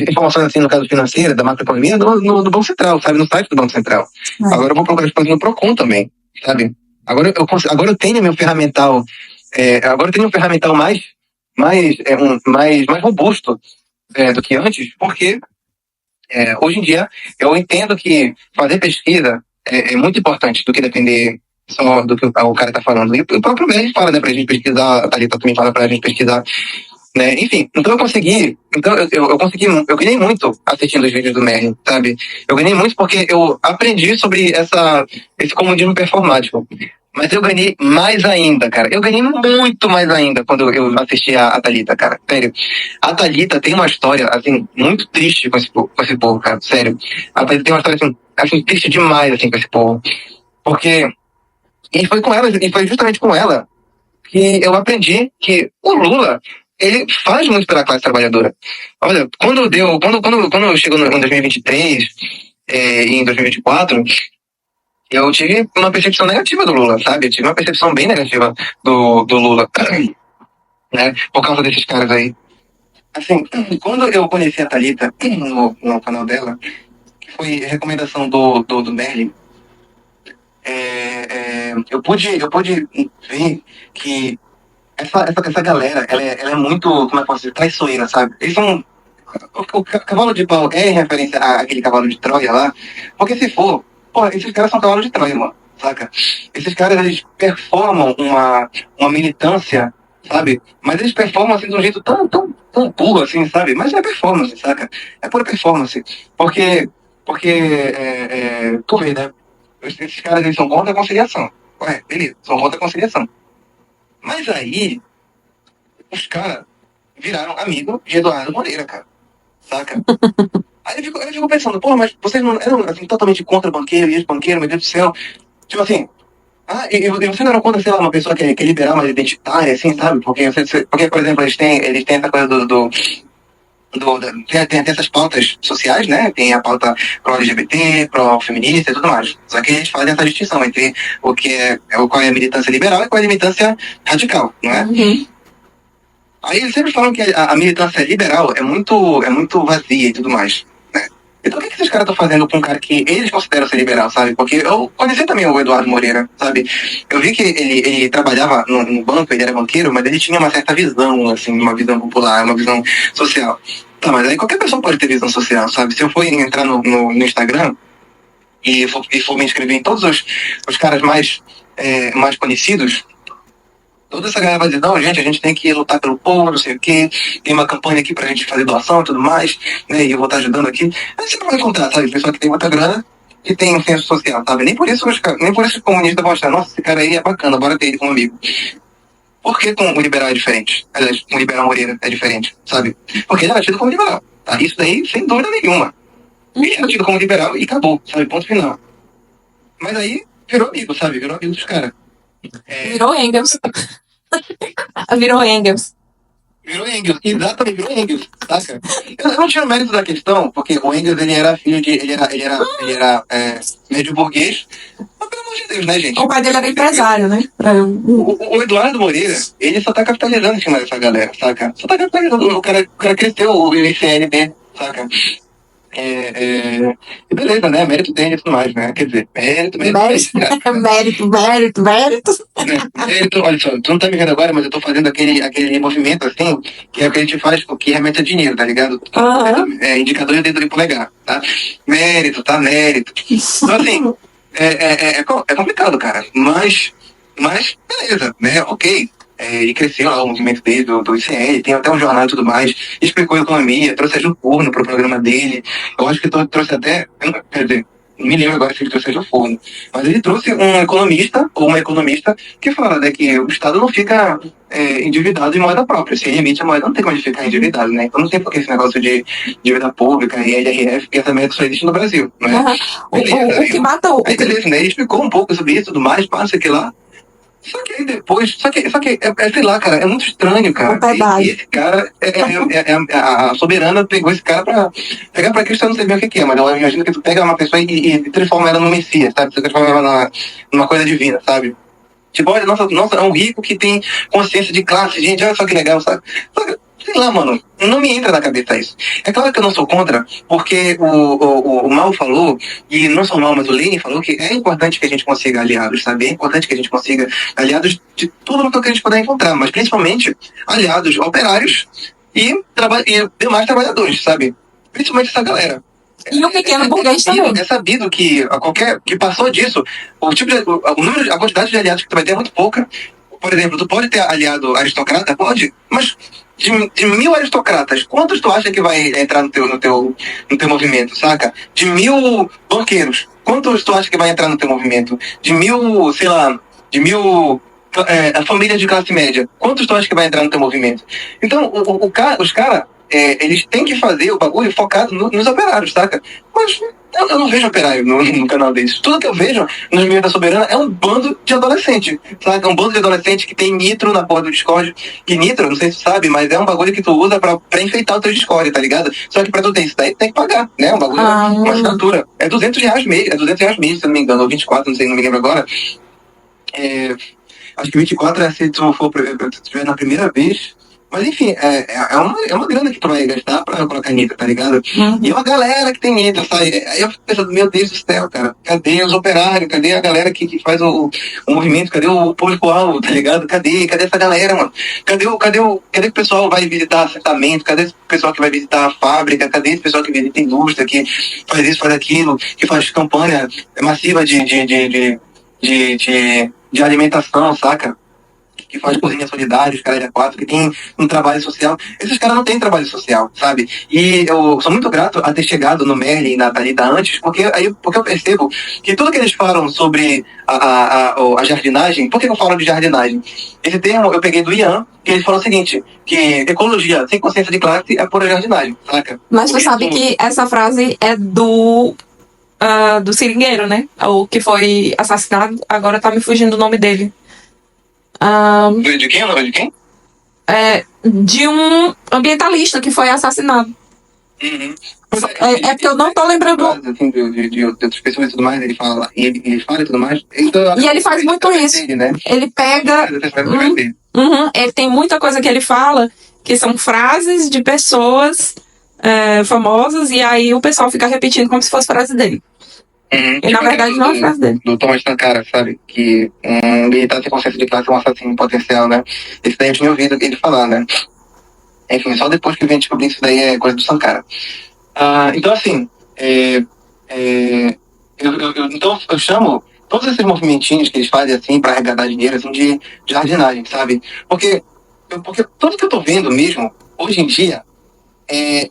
informações assim, no caso financeiro, da macroeconomia, do Banco Central, sabe? No site do Banco Central. Agora eu vou procurar as coisas no Procon também, sabe? Agora eu tenho meu ferramental, agora eu tenho um ferramental mais robusto do que antes, porque hoje em dia eu entendo que fazer pesquisa é muito importante do que depender só do que o cara tá falando. E o próprio Merlin fala, né, pra gente pesquisar, a Thalita também fala pra gente pesquisar, né? Enfim, então eu ganhei muito assistindo os vídeos do Merlin, sabe? Eu ganhei muito porque eu aprendi sobre esse comunismo performático. Mas eu ganhei mais ainda, cara. Eu ganhei muito mais ainda quando eu assisti a Thalita, cara. Sério. A Thalita tem uma história, assim, muito triste com esse povo, cara. Sério. A Thalita tem uma história, assim, triste demais, assim, com esse povo. Porque... E foi justamente com ela que eu aprendi que o Lula, ele faz muito pela classe trabalhadora. Olha, quando chegou em 2023 e em 2024, eu tive uma percepção negativa do Lula, sabe? Eu tive uma percepção bem negativa do Lula, né? Por causa desses caras aí. Assim, quando eu conheci a Thalita no canal dela, que foi recomendação do Merlin, eu pude ver que essa galera, ela é muito, como é que eu posso dizer, traiçoeira, sabe? Eles são... O cavalo de pau é em referência àquele cavalo de Troia lá, porque se for, pô, esses caras são cavalo de Troia, mano, saca? Esses caras, eles performam uma militância, sabe? Mas eles performam assim de um jeito tão burro, assim, sabe? Mas é performance, saca? É pura performance. Porque tu vê, né? Esses caras, eles são contra a conciliação. Ué, beleza, são contra a conciliação. Mas aí, os caras viraram amigo de Eduardo Moreira, cara. Saca? Aí eu fico pensando, pô, mas vocês não eram assim, totalmente contra banqueiro e ex-banqueiro, meu Deus do céu. Tipo assim, e você não era contra, sei lá, uma pessoa que é liberal, mas identitária, assim, sabe? Porque, por exemplo, eles têm essa coisa tem essas pautas sociais, né? Tem a pauta pró-LGBT, pró-feminista e tudo mais. Só que eles fazem essa distinção entre qual é a militância liberal e qual é a militância radical, não é? Aí eles sempre falam que a militância liberal é muito vazia e tudo mais, né? Então o que esses caras estão fazendo com um cara que eles consideram ser liberal, sabe? Porque eu conheci também o Eduardo Moreira, sabe? Eu vi que ele trabalhava no banco, ele era banqueiro, mas ele tinha uma certa visão, assim, uma visão popular, uma visão social. Tá, mas aí qualquer pessoa pode ter visão social, sabe? Se eu for entrar no Instagram e for me inscrever em todos os caras mais conhecidos, toda essa galera vai dizer, não, gente, a gente tem que lutar pelo povo, não sei o quê, tem uma campanha aqui pra gente fazer doação e tudo mais, né, e eu vou estar ajudando aqui. Aí você vai encontrar, sabe, pessoa que tem muita grana e tem um senso social, sabe? Nem por isso os comunistas vão achar, nossa, esse cara aí é bacana, bora ter ele como amigo. Por que com o liberal é diferente? Aliás, com o liberal Moreira é diferente, sabe? Porque ele era tido como liberal, tá? Isso daí, sem dúvida nenhuma. Ele era tido como liberal e acabou, sabe? Ponto final. Mas aí, virou amigo, sabe? Virou amigo dos caras. Virou Engels. Virou Engels. Virou Engels, exatamente, virou Engels, saca? Eu não tinha mérito da questão, porque o Engels, ele era filho de... Ele era médio burguês. Mas pelo amor de Deus, né, gente? O pai dele era empresário, né? O Eduardo Moreira, ele só tá capitalizando em cima dessa galera, saca? Só tá capitalizando. O cara cresceu o ICL dele, saca? E beleza, né? Mérito tem e tudo mais, né? Quer dizer, mérito. Mérito, olha só, tu não tá me vendo agora, mas eu tô fazendo aquele movimento assim, que é o que a gente faz, que remete a dinheiro, tá ligado? Indicador de dedo de polegar, tá? Mérito, tá? Mérito. Então assim, é complicado, cara. Mas, beleza, né? Ok. E cresceu lá o movimento dele, do ICL, tem até um jornal e tudo mais, explicou a economia, trouxe a Ju Forno pro programa dele, eu acho que trouxe até, quer dizer, não me lembro agora se ele trouxe a Ju Forno, mas ele trouxe um economista, ou uma economista, que fala, né, que o Estado não fica endividado em moeda própria, se ele emite a moeda, não tem como ele ficar endividado, né, então não tem por que esse negócio de dívida pública e LRF, porque essa merda só existe no Brasil, né. O que mata o... Aí beleza, né, ele explicou um pouco sobre isso e tudo mais, passa aqui lá. Só que aí depois, sei lá, cara, é muito estranho, cara. E esse cara, a soberana pegou esse cara pra pegar pra Cristo, eu não sei bem o que é, mas eu imagino que tu pega uma pessoa e transforma ela no Messias, sabe? Tu transforma ela numa coisa divina, sabe? Tipo, olha, nossa, é um rico que tem consciência de classe, gente, olha só que legal, sabe? Sei lá, mano, não me entra na cabeça isso. É claro que eu não sou contra, porque o Mao falou, e não só o Mao, mas o Lenin falou que é importante que a gente consiga aliados, sabe? É importante que a gente consiga aliados de tudo o que a gente puder encontrar, mas principalmente aliados operários e demais trabalhadores, sabe? Principalmente essa galera. E o pequeno burguês também. É sabido que que passou disso, a quantidade de aliados que tu vai ter é muito pouca. Por exemplo, tu pode ter aliado aristocrata? Pode, mas de 1.000 aristocratas, quantos tu acha que vai entrar no teu movimento, saca? De 1.000 banqueiros, quantos tu acha que vai entrar no teu movimento? De 1.000, sei lá, de 1.000 famílias de classe média, quantos tu acha que vai entrar no teu movimento? Então, os caras, eles têm que fazer o bagulho focado nos operários, saca? Mas eu não vejo operário no canal deles. Tudo que eu vejo nos meios da Soberana é um bando de adolescente, saca? Um bando de adolescente que tem nitro na porra do Discord. Que nitro, não sei se tu sabe, mas é um bagulho que tu usa pra enfeitar o teu Discord, tá ligado? Só que pra tu ter isso daí, tu tem que pagar, né? Um bagulho, uma assinatura. É R$200 mês, se eu não me engano, ou 24, não sei, não me lembro agora. Acho que 24 é se tu estiver na primeira vez. Mas enfim, é uma grana que tu vai gastar pra colocar nitro, tá ligado? E é uma galera que tem nitro, sabe? Aí eu fico pensando, meu Deus do céu, cara, cadê os operários? Cadê a galera que faz o movimento? Cadê o público-alvo, tá ligado? Cadê essa galera, mano? Cadê o pessoal que vai visitar assentamento? Cadê esse pessoal que vai visitar a fábrica? Cadê esse pessoal que visita a indústria, que faz isso, faz aquilo, que faz campanha massiva de alimentação, saca? Que faz cozinha solidária, os caras de A4, que tem um trabalho social. Esses caras não têm trabalho social, sabe? E eu sou muito grato a ter chegado no Merlin e na Thalita antes, porque eu percebo que tudo que eles falam sobre a jardinagem, por que eu falo de jardinagem? Esse termo eu peguei do Ian, que ele falou o seguinte, que ecologia sem consciência de classe é pura jardinagem, saca? Mas tu sabe que essa frase é do seringueiro, né? O que foi assassinado, agora tá me fugindo o nome dele. De quem? O nome de quem? De um ambientalista que foi assassinado. Uhum. Porque eu não tô lembrando. Assim, de outras pessoas e tudo mais, ele fala e fala e tudo mais. Então, e ele faz muito isso. Dele, né? Ele pega. Ele tem muita coisa que ele fala que são frases de pessoas famosas, e aí o pessoal fica repetindo como se fosse frase dele. E na verdade não é frase dele. Do Thomas Sankara, sabe? Que um militar sem consciência de classe é um assassino potencial, né? Esse daí eu tinha ouvido ele falar, né? Enfim, só depois que eu vim descobrir que isso daí é coisa do Sankara. Então, assim, então eu chamo todos esses movimentinhos que eles fazem, assim, pra arrecadar dinheiro, assim, de jardinagem, sabe? Porque tudo que eu tô vendo mesmo, hoje em dia,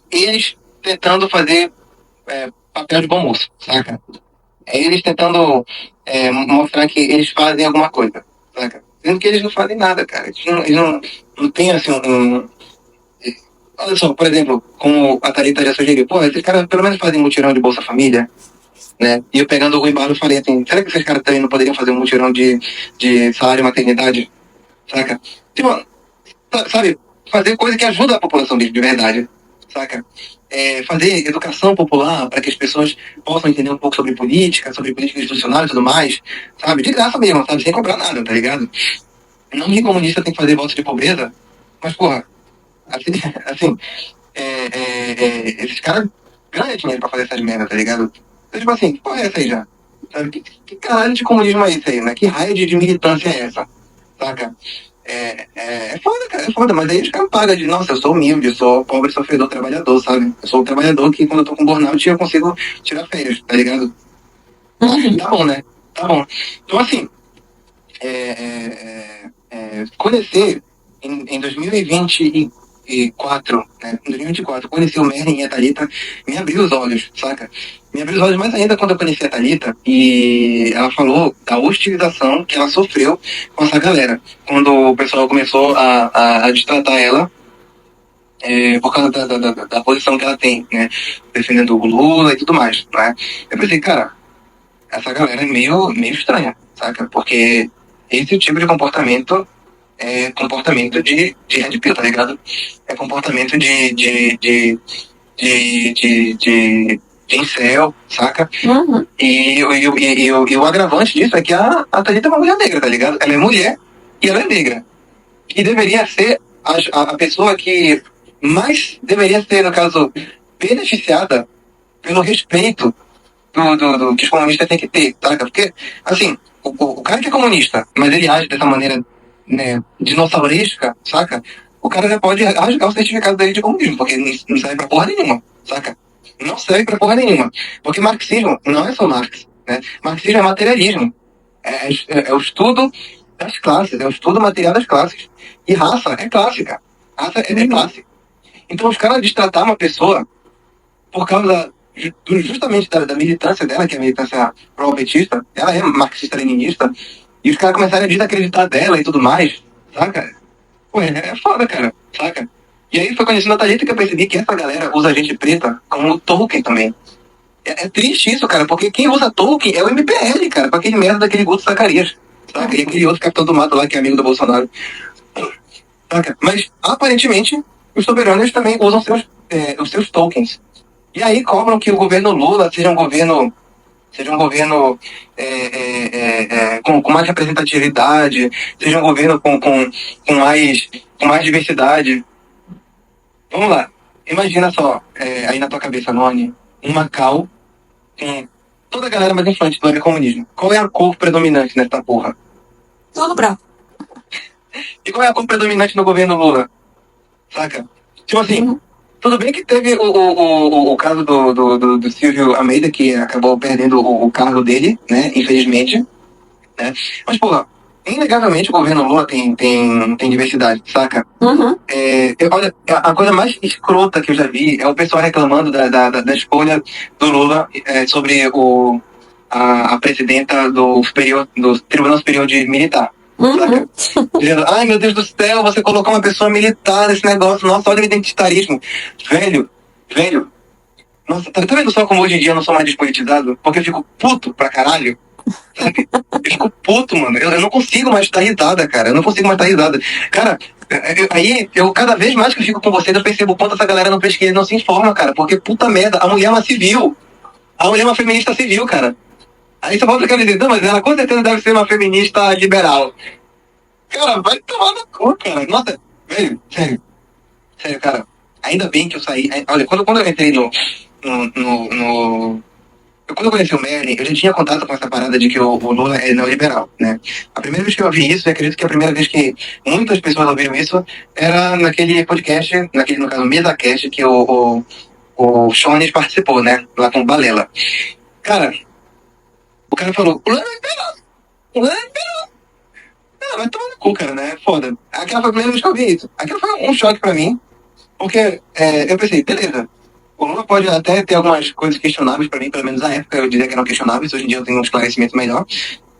eles tentando fazer papel de bom moço, saca? Eles tentando mostrar que eles fazem alguma coisa, saca? Sendo que eles não fazem nada, cara. Eles não têm, assim, olha só, por exemplo, como a Thalita já sugeriu, pô, esses caras pelo menos fazem mutirão de Bolsa Família, né? E eu pegando o Rui Barro, eu falei assim, será que esses caras também não poderiam fazer um mutirão de salário e maternidade? Saca? Tipo, sabe, fazer coisa que ajuda a população de verdade, saca? Fazer educação popular para que as pessoas possam entender um pouco sobre política institucional e tudo mais, sabe? De graça mesmo, sabe? Sem cobrar nada, tá ligado? Não que comunista tem que fazer voto de pobreza, mas, porra, assim, esses caras ganham dinheiro pra fazer essas merdas, tá ligado? Então, tipo assim, que porra é essa aí já? Sabe? Que caralho de comunismo é esse aí, né? Que raio de militância é essa? Saca? É foda, cara, é foda, mas aí os caras pagam de, nossa, eu sou humilde, eu sou pobre, sofredor, trabalhador, sabe? Eu sou um trabalhador que quando eu tô com burnout eu consigo tirar férias, tá ligado? Tá bom, né? Tá bom. Então, assim, conhecer em 2024, né? Em 2024, conheci o Merlin e a Thalita, me abriu os olhos, saca? Me abriu os olhos mais ainda quando eu conheci a Thalita e ela falou da hostilização que ela sofreu com essa galera. Quando o pessoal começou a destratar ela por causa da posição que ela tem, né? Defendendo o Lula e tudo mais, né? Eu pensei, cara, essa galera é meio estranha, saca? Porque esse tipo de comportamento é comportamento de red pill, tá ligado? É comportamento de incel, saca? Uhum. E o agravante disso é que a Thalita é uma mulher negra, tá ligado? Ela é mulher e ela é negra. Que deveria ser a pessoa que mais deveria ser, no caso, beneficiada pelo respeito do que os comunistas têm que ter, saca? Porque, assim, o cara que é comunista, mas ele age dessa maneira, né, dinossauresca, saca? O cara já pode rasgar o certificado dele de comunismo, porque não serve pra porra nenhuma, saca? Não serve pra porra nenhuma. Porque marxismo não é só Marx, né? Marxismo é materialismo. É o estudo das classes, é o estudo material das classes. E raça é clássica. Raça é classe. Então os caras destratar uma pessoa por causa justamente da militância dela, que é a militância pró-petista, ela é marxista-leninista, e os caras começaram a desacreditar dela e tudo mais, saca? Pô, é foda, cara, saca? E aí foi conhecendo a Thalita que eu percebi que essa galera usa gente preta como Tolkien também. É triste isso, cara, porque quem usa Tolkien é o MPL, cara, com aquele merda daquele Guto Zacarias, saca? E aquele outro capitão do mato lá que é amigo do Bolsonaro. Saca? Mas, aparentemente, os soberanos também usam os seus tokens. E aí cobram que o governo Lula seja um governo com mais representatividade, seja um governo com mais diversidade. Vamos lá. Imagina só, aí na tua cabeça, Noni, um Macau com toda a galera mais influente do comunismo. Qual é a cor predominante nessa porra? Tudo branco. E qual é a cor predominante no governo Lula? Saca? Tipo assim, tudo bem que teve o caso do Silvio Almeida, que acabou perdendo o cargo dele, né? Infelizmente. Né? Mas, porra, inegavelmente o governo Lula tem diversidade, saca? Uhum. Olha, a coisa mais escrota que eu já vi é o pessoal reclamando da escolha do Lula sobre a presidenta do Tribunal Superior de Militar. Uhum. Dizendo, ai meu Deus do céu, você colocou uma pessoa militar nesse negócio, nossa, olha o identitarismo. Velho, nossa, tá vendo só como hoje em dia eu não sou mais despolitizado? Porque eu fico puto pra caralho, sabe? Eu fico puto, mano, eu não consigo mais dar risada, cara, eu não consigo mais dar risada. Cara, eu cada vez mais que eu fico com vocês, eu percebo o quanto essa galera não pesquisa e não se informa, cara, porque puta merda, a mulher é uma civil, a mulher é uma feminista civil, cara. Aí você volta e dizer, não, mas ela com certeza deve ser uma feminista liberal. Cara, vai tomar no cu, cara. Nossa, velho, sério. Sério, cara, ainda bem que eu saí. Olha, quando eu entrei no quando eu conheci o Merlin, eu já tinha contato com essa parada de que o Lula é neoliberal, né? A primeira vez que eu ouvi isso, e acredito que a primeira vez que muitas pessoas ouviram isso, era naquele podcast, naquele, no caso, MesaCast, que o Shones participou, né? Lá com o Balela. Cara, o cara falou, o Lula é liberal, o Lula é liberal. Ah, vai tomar no cu, cara, né? Foda. Aquela foi a primeira vez que eu vi isso. Aquilo foi um choque pra mim, porque eu pensei, beleza, o Lula pode até ter algumas coisas questionáveis pra mim, pelo menos na época eu diria que eram questionáveis, hoje em dia eu tenho um esclarecimento melhor.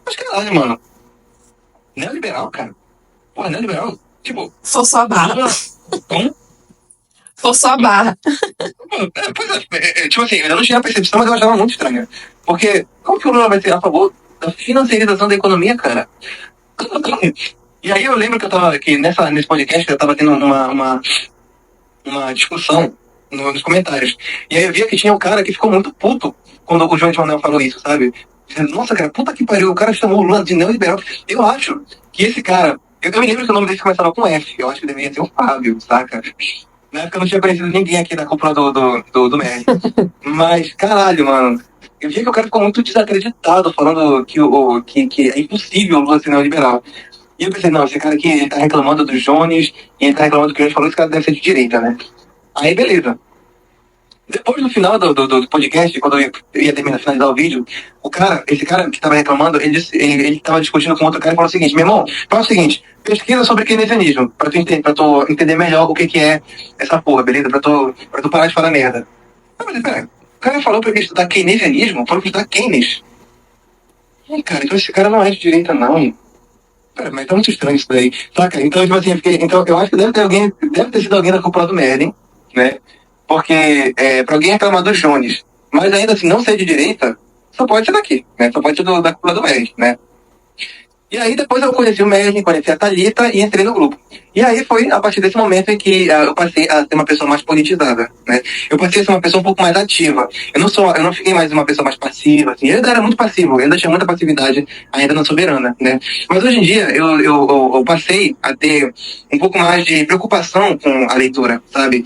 Mas caralho, mano, neoliberal, cara. Porra, neoliberal, tipo, Forçou a barra. como? Forçou a barra. Pois tipo assim, eu não tinha a percepção, mas eu achava muito estranho. Porque como que o Lula vai ser a favor da financiarização da economia, cara? E aí eu lembro que eu tava aqui nesse podcast, eu tava tendo uma discussão nos comentários. E aí eu via que tinha um cara que ficou muito puto quando o João de Manuel falou isso, sabe? Dizendo, nossa, cara, puta que pariu, o cara chamou o Lula de neoliberal. Eu acho que esse cara, eu me lembro que o nome dele começava com F, eu acho que deveria ser o Fábio, saca? Na época eu não tinha conhecido ninguém aqui da cúpula do MER. Mas, caralho, mano, eu via que o cara ficou muito desacreditado, falando que é impossível o Lula ser neoliberal. E eu pensei, não, esse cara aqui ele tá reclamando dos Jones, e ele tá reclamando do que a gente falou, esse cara deve ser de direita, né? Aí, beleza. Depois, no final do podcast, quando eu ia finalizar o vídeo, esse cara que tava reclamando, ele tava discutindo com outro cara e falou o seguinte, meu irmão, fala o seguinte, pesquisa sobre keynesianismo, pra tu entender melhor o que é essa porra, beleza? Pra tu parar de falar merda. Ah, mas pera, o cara falou pra eu estudar keynesianismo, falou pra eu estudar Keynes. Cara, então esse cara não é de direita, não. Cara, mas tá muito estranho isso daí. Saca? Então, tipo assim, então eu acho que deve ter sido alguém da cúpula do Merlin, né? Porque pra alguém reclamar dos Jones, mas ainda assim não ser de direita, só pode ser daqui, né? Só pode ser da cúpula do Merlin, né? E aí depois eu conheci o Merlin, conheci a Thalita e entrei no grupo. E aí foi a partir desse momento em que eu passei a ser uma pessoa mais politizada, né? Eu passei a ser uma pessoa um pouco mais ativa. Eu não fiquei mais uma pessoa mais passiva, assim. Eu ainda era muito passivo, eu ainda tinha muita passividade ainda na Soberana, né? Mas hoje em dia eu passei a ter um pouco mais de preocupação com a leitura, sabe?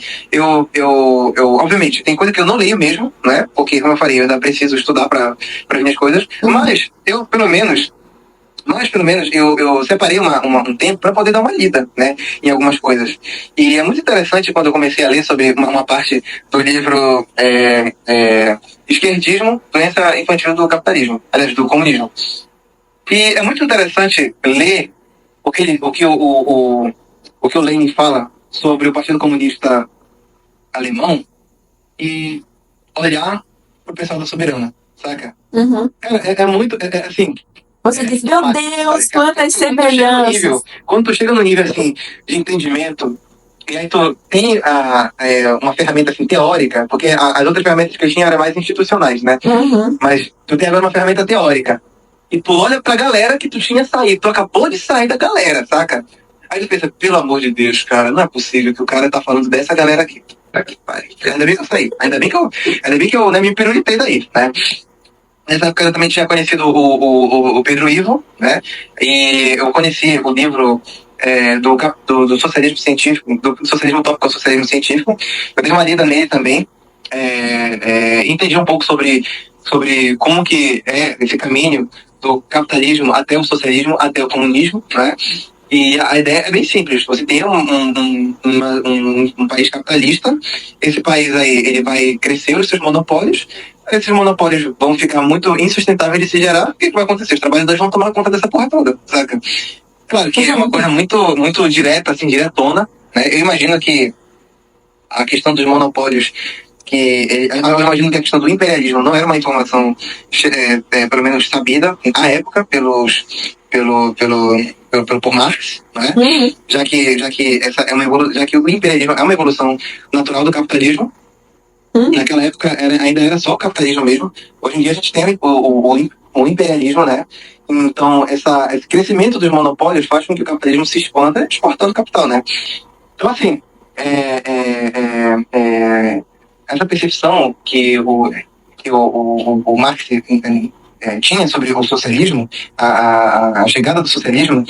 Obviamente, tem coisa que eu não leio mesmo, né? Porque, como eu falei, eu ainda preciso estudar para as minhas coisas, mas eu, pelo menos, eu separei um tempo para poder dar uma lida, né, em algumas coisas. E é muito interessante quando eu comecei a ler sobre uma parte do livro Esquerdismo, Doença Infantil do Capitalismo, aliás, do Comunismo. E é muito interessante ler o que o Lenin fala sobre o Partido Comunista Alemão e olhar pro pessoal da Soberana, saca? Uhum. Cara, é muito, assim... Você diz, meu Deus, quantas semelhanças. Quando tu chega no nível, assim, de entendimento, e aí tu tem uma ferramenta, assim, teórica, porque as outras ferramentas que eu tinha eram mais institucionais, né? Uhum. Mas tu tem agora uma ferramenta teórica. E tu olha pra galera que tu tinha saído, tu acabou de sair da galera, saca? Aí tu pensa, pelo amor de Deus, cara, não é possível que o cara tá falando dessa galera aqui. Ainda bem que eu saí. Ainda bem que eu né, me pirulitei daí, né? Nessa época eu também tinha conhecido o Pedro Ivo, né? E eu conheci o livro do socialismo científico, do socialismo utópico ao socialismo científico. Eu dei uma lida nele também. Entendi um pouco sobre como que é esse caminho do capitalismo até o socialismo, até o comunismo, né? E a ideia é bem simples. Você tem um país capitalista, esse país aí ele vai crescer os seus monopólios, esses monopólios vão ficar muito insustentáveis de se gerar, o que vai acontecer? Os trabalhadores vão tomar conta dessa porra toda, saca? Claro que é uma coisa muito, muito direta, assim, diretona, né? Eu imagino que a questão dos monopólios, eu imagino que a questão do imperialismo não era uma informação, pelo menos sabida, à época, por Marx, né? Uhum. Já que essa é já que o imperialismo é uma evolução natural do capitalismo. Naquela época ainda era só o capitalismo mesmo. Hoje em dia a gente tem o imperialismo, né? Então esse crescimento dos monopólios faz com que o capitalismo se expanda exportando capital, né? Então assim, essa percepção que o Marx tinha sobre o socialismo, a chegada do socialismo,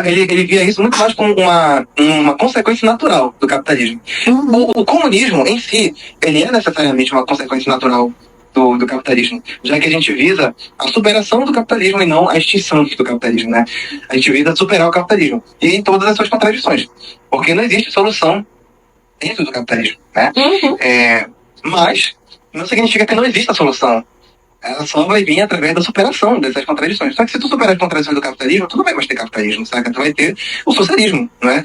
ele via isso muito mais como uma consequência natural do capitalismo. O comunismo em si, ele é necessariamente uma consequência natural do capitalismo, já que a gente visa a superação do capitalismo e não a extinção do capitalismo, né? A gente visa superar o capitalismo e em todas as suas contradições, porque não existe solução dentro do capitalismo, né? Mas não significa que não exista solução. Ela só vai vir através da superação dessas contradições. Só que se tu superar as contradições do capitalismo, tu não vai mais ter capitalismo, saca? Tu vai ter o socialismo, né?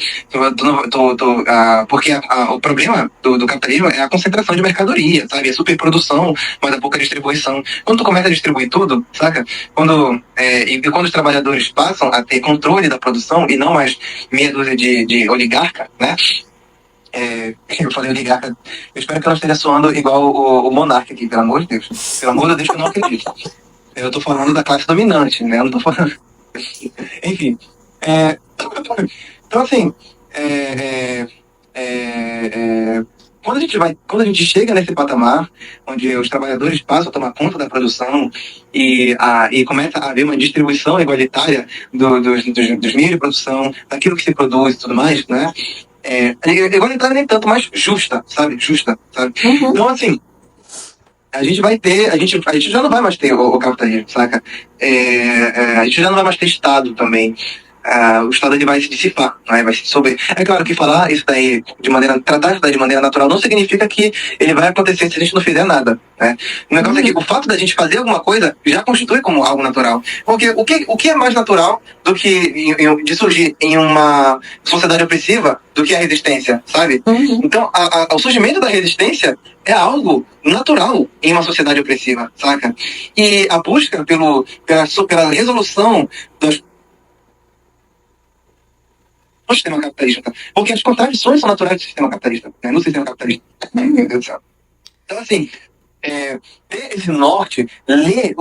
Porque o problema do capitalismo é a concentração de mercadoria, sabe? A superprodução, mas a pouca distribuição. Quando tu começa a distribuir tudo, saca? Quando os trabalhadores passam a ter controle da produção e não mais meia dúzia de oligarca, né? Eu falei oligarca. Eu espero que ela esteja soando igual o monarca aqui, pelo amor de Deus. Pelo amor de Deus, que eu não acredito. Eu tô falando da classe dominante, né? Eu não tô falando. Enfim. Então, assim. Quando a gente chega nesse patamar, onde os trabalhadores passam a tomar conta da produção e começa a haver uma distribuição igualitária dos meios de produção, daquilo que se produz e tudo mais, né? Igualitária nem tanto, mas justa, sabe? Então, assim, a gente já não vai mais ter o capitalismo, saca? A gente já não vai mais ter Estado também. O Estado ele vai se dissipar, né? Vai se sobre. É claro que falar isso daí tratar isso daí de maneira natural não significa que ele vai acontecer se a gente não fizer nada, né? O negócio é que o fato da gente fazer alguma coisa já constitui como algo natural. Porque o que é mais natural do que de surgir em uma sociedade opressiva do que a resistência, sabe? Então, o surgimento da resistência é algo natural em uma sociedade opressiva, saca? E a busca pela resolução no sistema capitalista, porque as contradições são naturais do sistema capitalista, né? No sistema capitalista. Meu Deus do céu. Então, assim, ter esse norte, ler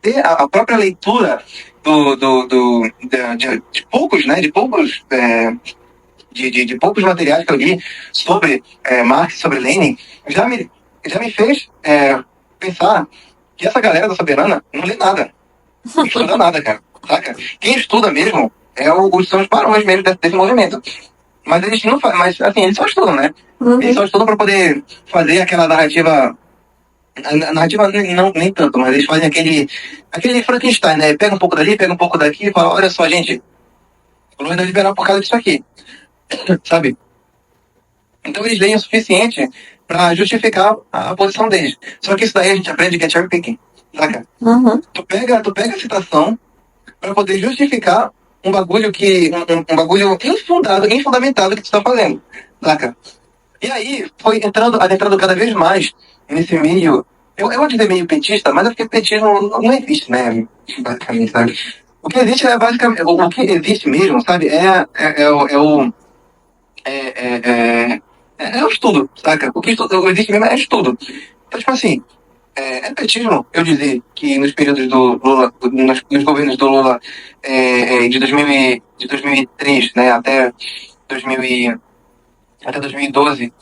ter a própria leitura de poucos, né? De poucos materiais que eu li sobre Marx, sobre Lenin, já me fez pensar que essa galera da Soberana não lê nada, não estuda nada, cara, saca? Quem estuda mesmo são os barões mesmo desse movimento. Mas eles não fazem, mas assim, eles só estudam, né? Eles só estudam para poder fazer aquela narrativa. A narrativa não, nem tanto, mas eles fazem aquele Frankenstein, né? Pega um pouco dali, pega um pouco daqui e fala, olha só, gente, o Lula é liberal por causa disso aqui. Sabe? Então eles leem o suficiente para justificar a posição deles. Só que isso daí a gente aprende que é cherry picking, saca? Tu pega a citação para poder justificar um bagulho um bagulho infundamentado que tu tá fazendo, saca? E aí foi adentrando cada vez mais nesse meio. Eu vou dizer meio petista, mas é porque petismo não existe, né? Basicamente, sabe? O que existe é basicamente. O que existe mesmo, sabe? É o estudo, saca? O que existe mesmo é estudo. Então, tipo assim. É petismo eu dizer que nos períodos do Lula, nos governos do Lula de 2003, né, até 2012,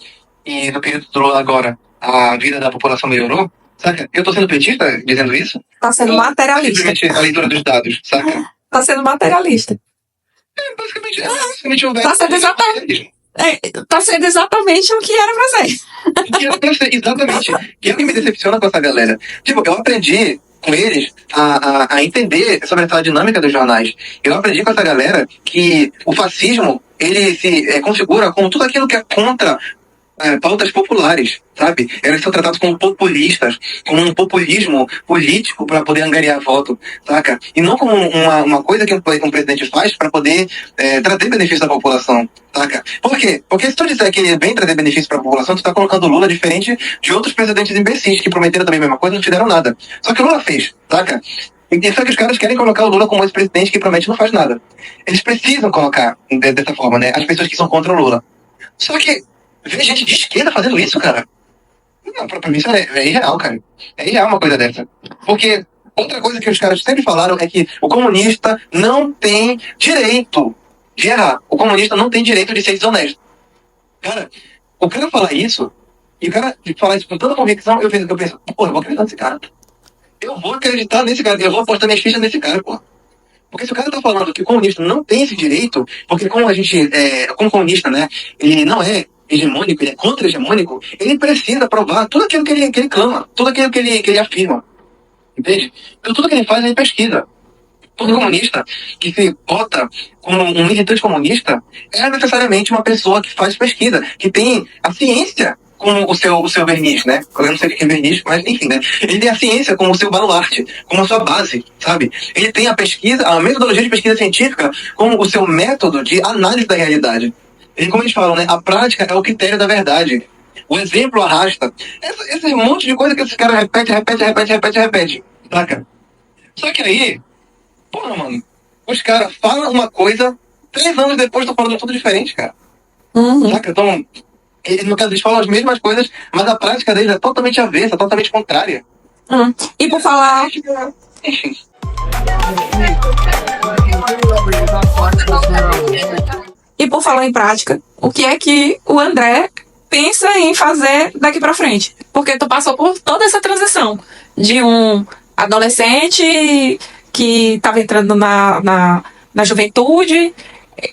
e no período do Lula agora, a vida da população melhorou, saca? Eu tô sendo petista dizendo isso? Tá sendo materialista. Simplesmente a leitura dos dados, saca? Tá sendo materialista. Basicamente Tá sendo exatamente o que era pra ser. Exatamente. Que é o que me decepciona com essa galera. Tipo, eu aprendi com eles a entender sobre essa dinâmica dos jornais. Eu aprendi com essa galera que o fascismo, ele se configura como tudo aquilo que é contra pautas populares, sabe? Eles são tratados como populistas, como um populismo político para poder angariar voto, saca? E não como uma coisa que um presidente faz para poder trazer benefício à população, saca? Por quê? Porque se tu disser que ele vem trazer benefício para a população, tu tá colocando o Lula diferente de outros presidentes imbecis que prometeram também a mesma coisa e não fizeram nada. Só que o Lula fez, saca? E só que os caras querem colocar o Lula como esse presidente que promete e não faz nada. Eles precisam colocar dessa forma, né? As pessoas que são contra o Lula. Só que ver gente de esquerda fazendo isso, cara. Não, pra mim isso é irreal, cara. É irreal uma coisa dessa. Porque outra coisa que os caras sempre falaram é que o comunista não tem direito de errar. O comunista não tem direito de ser desonesto. Cara, o cara falar isso, e o cara falar isso com tanta convicção, eu penso, pô, eu vou acreditar nesse cara. eu vou acreditar nesse cara, eu vou apostar minhas fichas nesse cara, pô. Porque se o cara tá falando que o comunista não tem esse direito, porque como a gente, como comunista, né, ele não é hegemônico, ele é contra-hegemônico, ele precisa provar tudo aquilo que ele clama, tudo aquilo que ele afirma, entende? Então tudo que ele faz, ele pesquisa. Todo comunista que se bota como um militante comunista é necessariamente uma pessoa que faz pesquisa, que tem a ciência como o seu verniz, né? Eu não sei o que é verniz, mas enfim, né? Ele tem a ciência como o seu baluarte, como a sua base, sabe? Ele tem a pesquisa, a metodologia de pesquisa científica como o seu método de análise da realidade. E como eles falam, né? A prática é o critério da verdade. O exemplo arrasta. Esse monte de coisa que esse cara repete, saca? Só que aí, porra, mano, os caras falam uma coisa, 3 anos depois estão falando tudo diferente, cara. Saca? Então, no caso, eles falam as mesmas coisas, mas a prática deles é totalmente avessa, totalmente contrária. E por falar. Enfim. E por falar em prática, o que é que o André pensa em fazer daqui pra frente? Porque tu passou por toda essa transição de um adolescente que estava entrando na juventude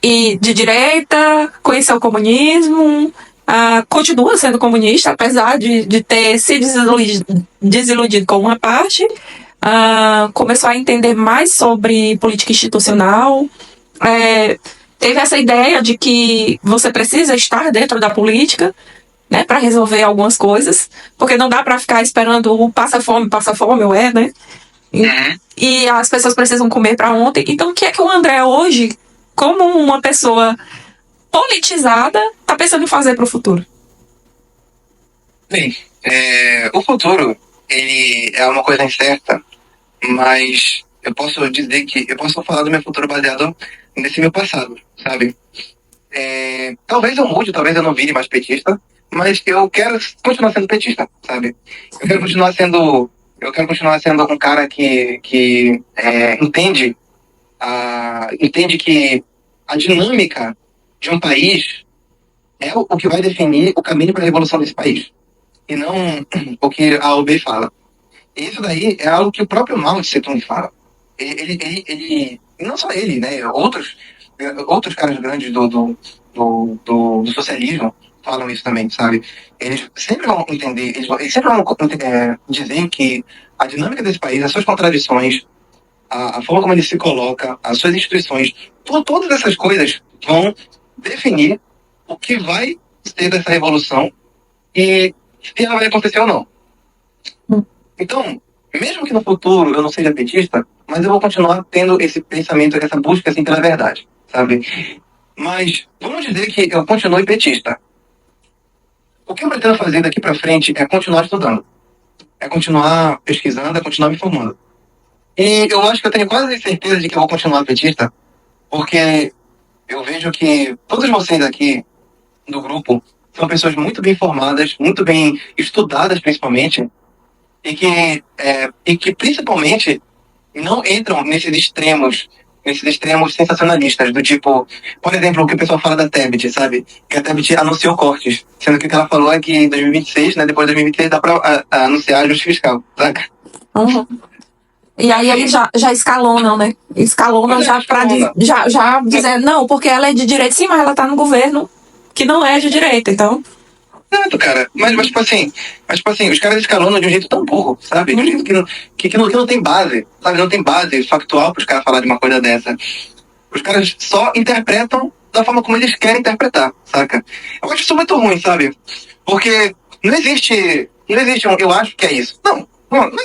e de direita, conheceu o comunismo, continua sendo comunista, apesar de ter se desiludido com uma parte, começou a entender mais sobre política institucional, teve essa ideia de que você precisa estar dentro da política, né, para resolver algumas coisas, porque não dá para ficar esperando o passa fome, né? E as pessoas precisam comer para ontem. Então, o que é que o André hoje, como uma pessoa politizada, tá pensando em fazer para o futuro? Bem, o futuro, ele é uma coisa incerta, mas eu posso falar do meu futuro baseado nesse meu passado, sabe? Talvez eu mude, talvez eu não vire mais petista, mas eu quero continuar sendo petista, sabe? Eu quero continuar sendo um cara que entende que a dinâmica de um país é o que vai definir o caminho para a revolução desse país. E não o que a OB fala. E isso daí é algo que o próprio Mao Tse Tung fala. Ele não só ele, né? Outros caras grandes do socialismo falam isso também, sabe? Eles sempre vão entender, eles sempre vão dizer que a dinâmica desse país, as suas contradições, a forma como ele se coloca, as suas instituições, todas essas coisas vão definir o que vai ser dessa revolução e se ela vai acontecer ou não. Então, mesmo que no futuro eu não seja petista, mas eu vou continuar tendo esse pensamento, essa busca assim pela verdade, sabe? Mas vamos dizer que eu continue petista. O que eu pretendo fazer daqui pra frente é continuar estudando, é continuar pesquisando, é continuar me formando. E eu acho que eu tenho quase certeza de que eu vou continuar petista, porque eu vejo que todos vocês aqui do grupo são pessoas muito bem formadas, muito bem estudadas principalmente, e que principalmente não entram nesses extremos sensacionalistas, do tipo, por exemplo, o que o pessoal fala da Tebet, sabe? Que a Tebet anunciou cortes, sendo que o que ela falou é que em 2026, né, depois de 2026, dá pra anunciar ajuste fiscal, saca? E aí eles já escalonam, né? Escalonam já dizendo, não, porque ela é de direita, sim, mas ela tá no governo que não é de direita, então... Não, cara, mas tipo assim, os caras escalonam de um jeito tão burro, sabe? De um jeito que não tem base, sabe? Não tem base factual pros caras falar de uma coisa dessa. Os caras só interpretam da forma como eles querem interpretar, saca? Eu acho isso muito ruim, sabe? Porque não existe eu acho que é isso. Não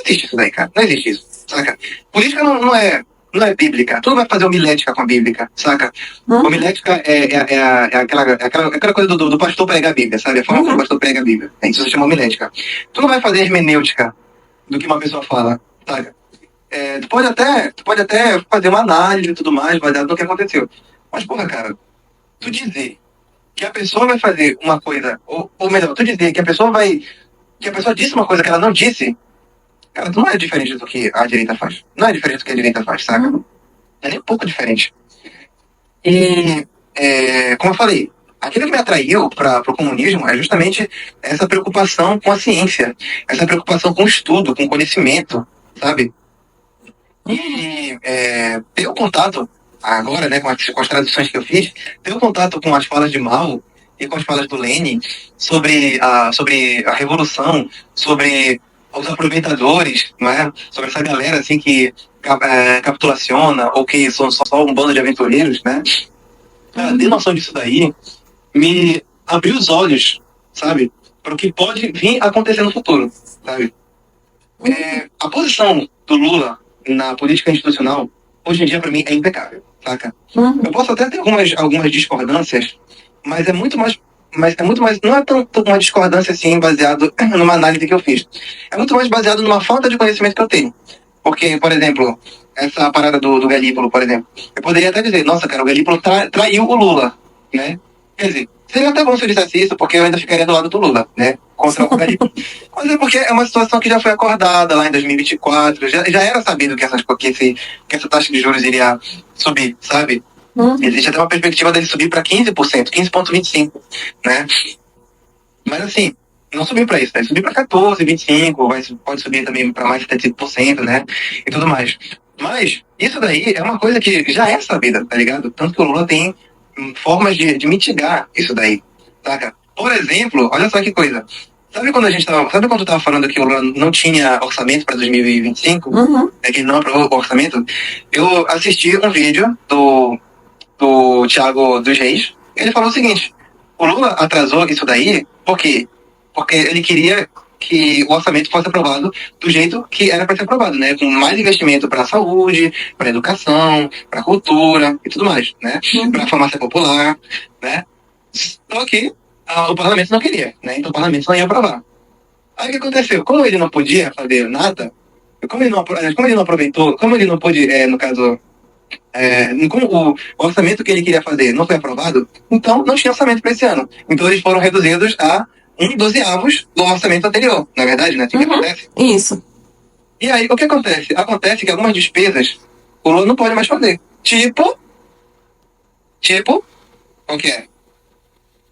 existe isso daí, cara. Não existe isso, saca? Política não é bíblica. Tu não vai fazer homilética com a bíblica, saca? Homilética é aquela coisa do pastor pregar a Bíblia, sabe? A forma como o pastor prega a Bíblia. Isso se chama homilética. Tu não vai fazer hermenêutica do que uma pessoa fala, saca? Tu pode até fazer uma análise e tudo mais, baseado no que aconteceu. Mas, porra, cara, tu dizer que a pessoa vai fazer uma coisa, ou melhor, tu dizer que a pessoa disse uma coisa que ela não disse, cara, não é diferente do que a direita faz. Não é diferente do que a direita faz, saca? É nem um pouco diferente. E, como eu falei, aquilo que me atraiu para o comunismo é justamente essa preocupação com a ciência, essa preocupação com o estudo, com o conhecimento, sabe? E ter o contato, agora, né, com as traduções que eu fiz, ter o contato com as falas de Mao e com as falas do Lenin sobre a revolução, sobre os aproveitadores, não é? Sobre essa galera assim que capitulaciona ou que são só um bando de aventureiros, né? Ter noção disso daí me abriu os olhos, sabe? Para o que pode vir a acontecer no futuro, sabe? A posição do Lula na política institucional, hoje em dia, para mim, é impecável, saca? Eu posso até ter algumas discordâncias, mas é muito mais, não é tanto uma discordância assim, baseado numa análise que eu fiz. É muito mais baseado numa falta de conhecimento que eu tenho. Porque, por exemplo, essa parada do Galípolo, por exemplo, eu poderia até dizer, nossa, cara, o Galípolo traiu o Lula, né? Quer dizer, seria até bom se eu dissesse isso, porque eu ainda ficaria do lado do Lula, né? Contra o Galípolo. Mas é porque é uma situação que já foi acordada lá em 2024, já era sabido que essa taxa de juros iria subir, sabe? Existe até uma perspectiva dele subir para 15%, 15,25%, né? Mas assim, não subiu para isso, vai subir para 14%, 25%, pode subir também para mais de 75%, né? E tudo mais. Mas isso daí é uma coisa que já é sabida, tá ligado? Tanto que o Lula tem formas de mitigar isso daí, saca? Por exemplo, olha só que coisa. Sabe quando eu tava falando que o Lula não tinha orçamento para 2025? Que ele não aprovou o orçamento? Eu assisti um vídeo do Thiago dos Reis. Ele falou o seguinte: o Lula atrasou isso daí porque ele queria que o orçamento fosse aprovado do jeito que era para ser aprovado, né? Com mais investimento para a saúde, para a educação, para a cultura e tudo mais, né? Para a farmácia popular, né? Só que o parlamento não queria, né? Então o parlamento não ia aprovar. Aí o que aconteceu? Como ele não podia fazer nada, como ele não aproveitou, como ele não pôde, no caso, como o orçamento que ele queria fazer não foi aprovado, então não tinha orçamento para esse ano. Então eles foram reduzidos a 1/12 do orçamento anterior, na verdade, né? Assim que acontece. Isso. E aí, o que acontece? Acontece que algumas despesas o Lula não pode mais fazer. Tipo, o que é?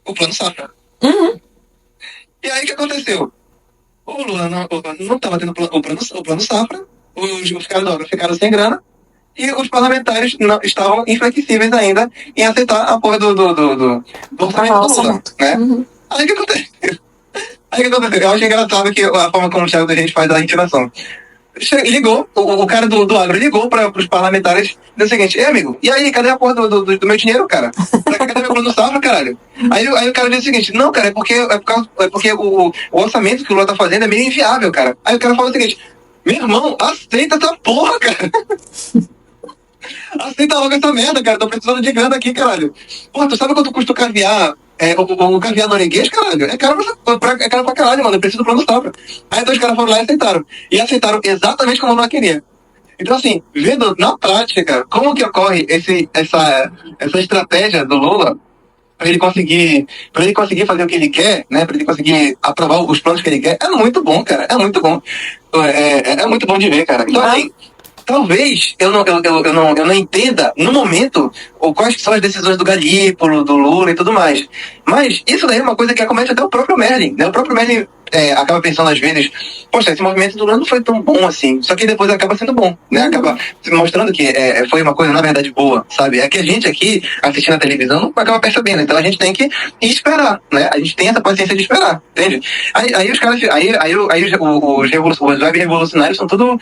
O plano safra. E aí, o que aconteceu? O Lula não estava tendo o plano safra, os caras da obra ficaram sem grana, e os parlamentares não, estavam inflexíveis ainda em aceitar a porra do orçamento do Lula, né? Aí o que aconteceu? Eu acho engraçado que a forma como o Thiago da gente faz a intimação. Ligou, o cara do agro ligou para os parlamentares, disse o seguinte: amigo, e aí, cadê a porra do meu dinheiro, cara? Cadê meu plano safra, caralho? Aí o cara disse o seguinte: não, cara, é porque o orçamento que o Lula tá fazendo é meio inviável, cara. Aí o cara falou o seguinte: meu irmão, aceita essa porra, cara. Aceita logo essa merda, cara. Tô precisando de grana aqui, caralho. Porra, tu sabe quanto custa o caviar? O caviar norueguês, caralho? É caro pra caralho, mano. Eu preciso do plano safra. Aí então os caras foram lá e aceitaram. E aceitaram exatamente como o Lula queria. Então, assim, vendo na prática como que ocorre essa estratégia do Lula para ele conseguir fazer o que ele quer, né? Para ele conseguir aprovar os planos que ele quer, é muito bom, cara. É muito bom. É muito bom de ver, cara. Então, assim, talvez eu não entenda no momento quais são as decisões do Galípolo, do Lula e tudo mais. Mas isso daí é uma coisa que acomete até o próprio Merlin, né? O próprio Merlin acaba pensando às vezes, poxa, esse movimento do Lula não foi tão bom assim. Só que depois acaba sendo bom, né? Acaba se mostrando que foi uma coisa, na verdade, boa, sabe? É que a gente aqui, assistindo a televisão, não acaba percebendo. Então a gente tem que esperar, né? A gente tem essa paciência de esperar, entende? Aí os caras, os web revolucionários são tudo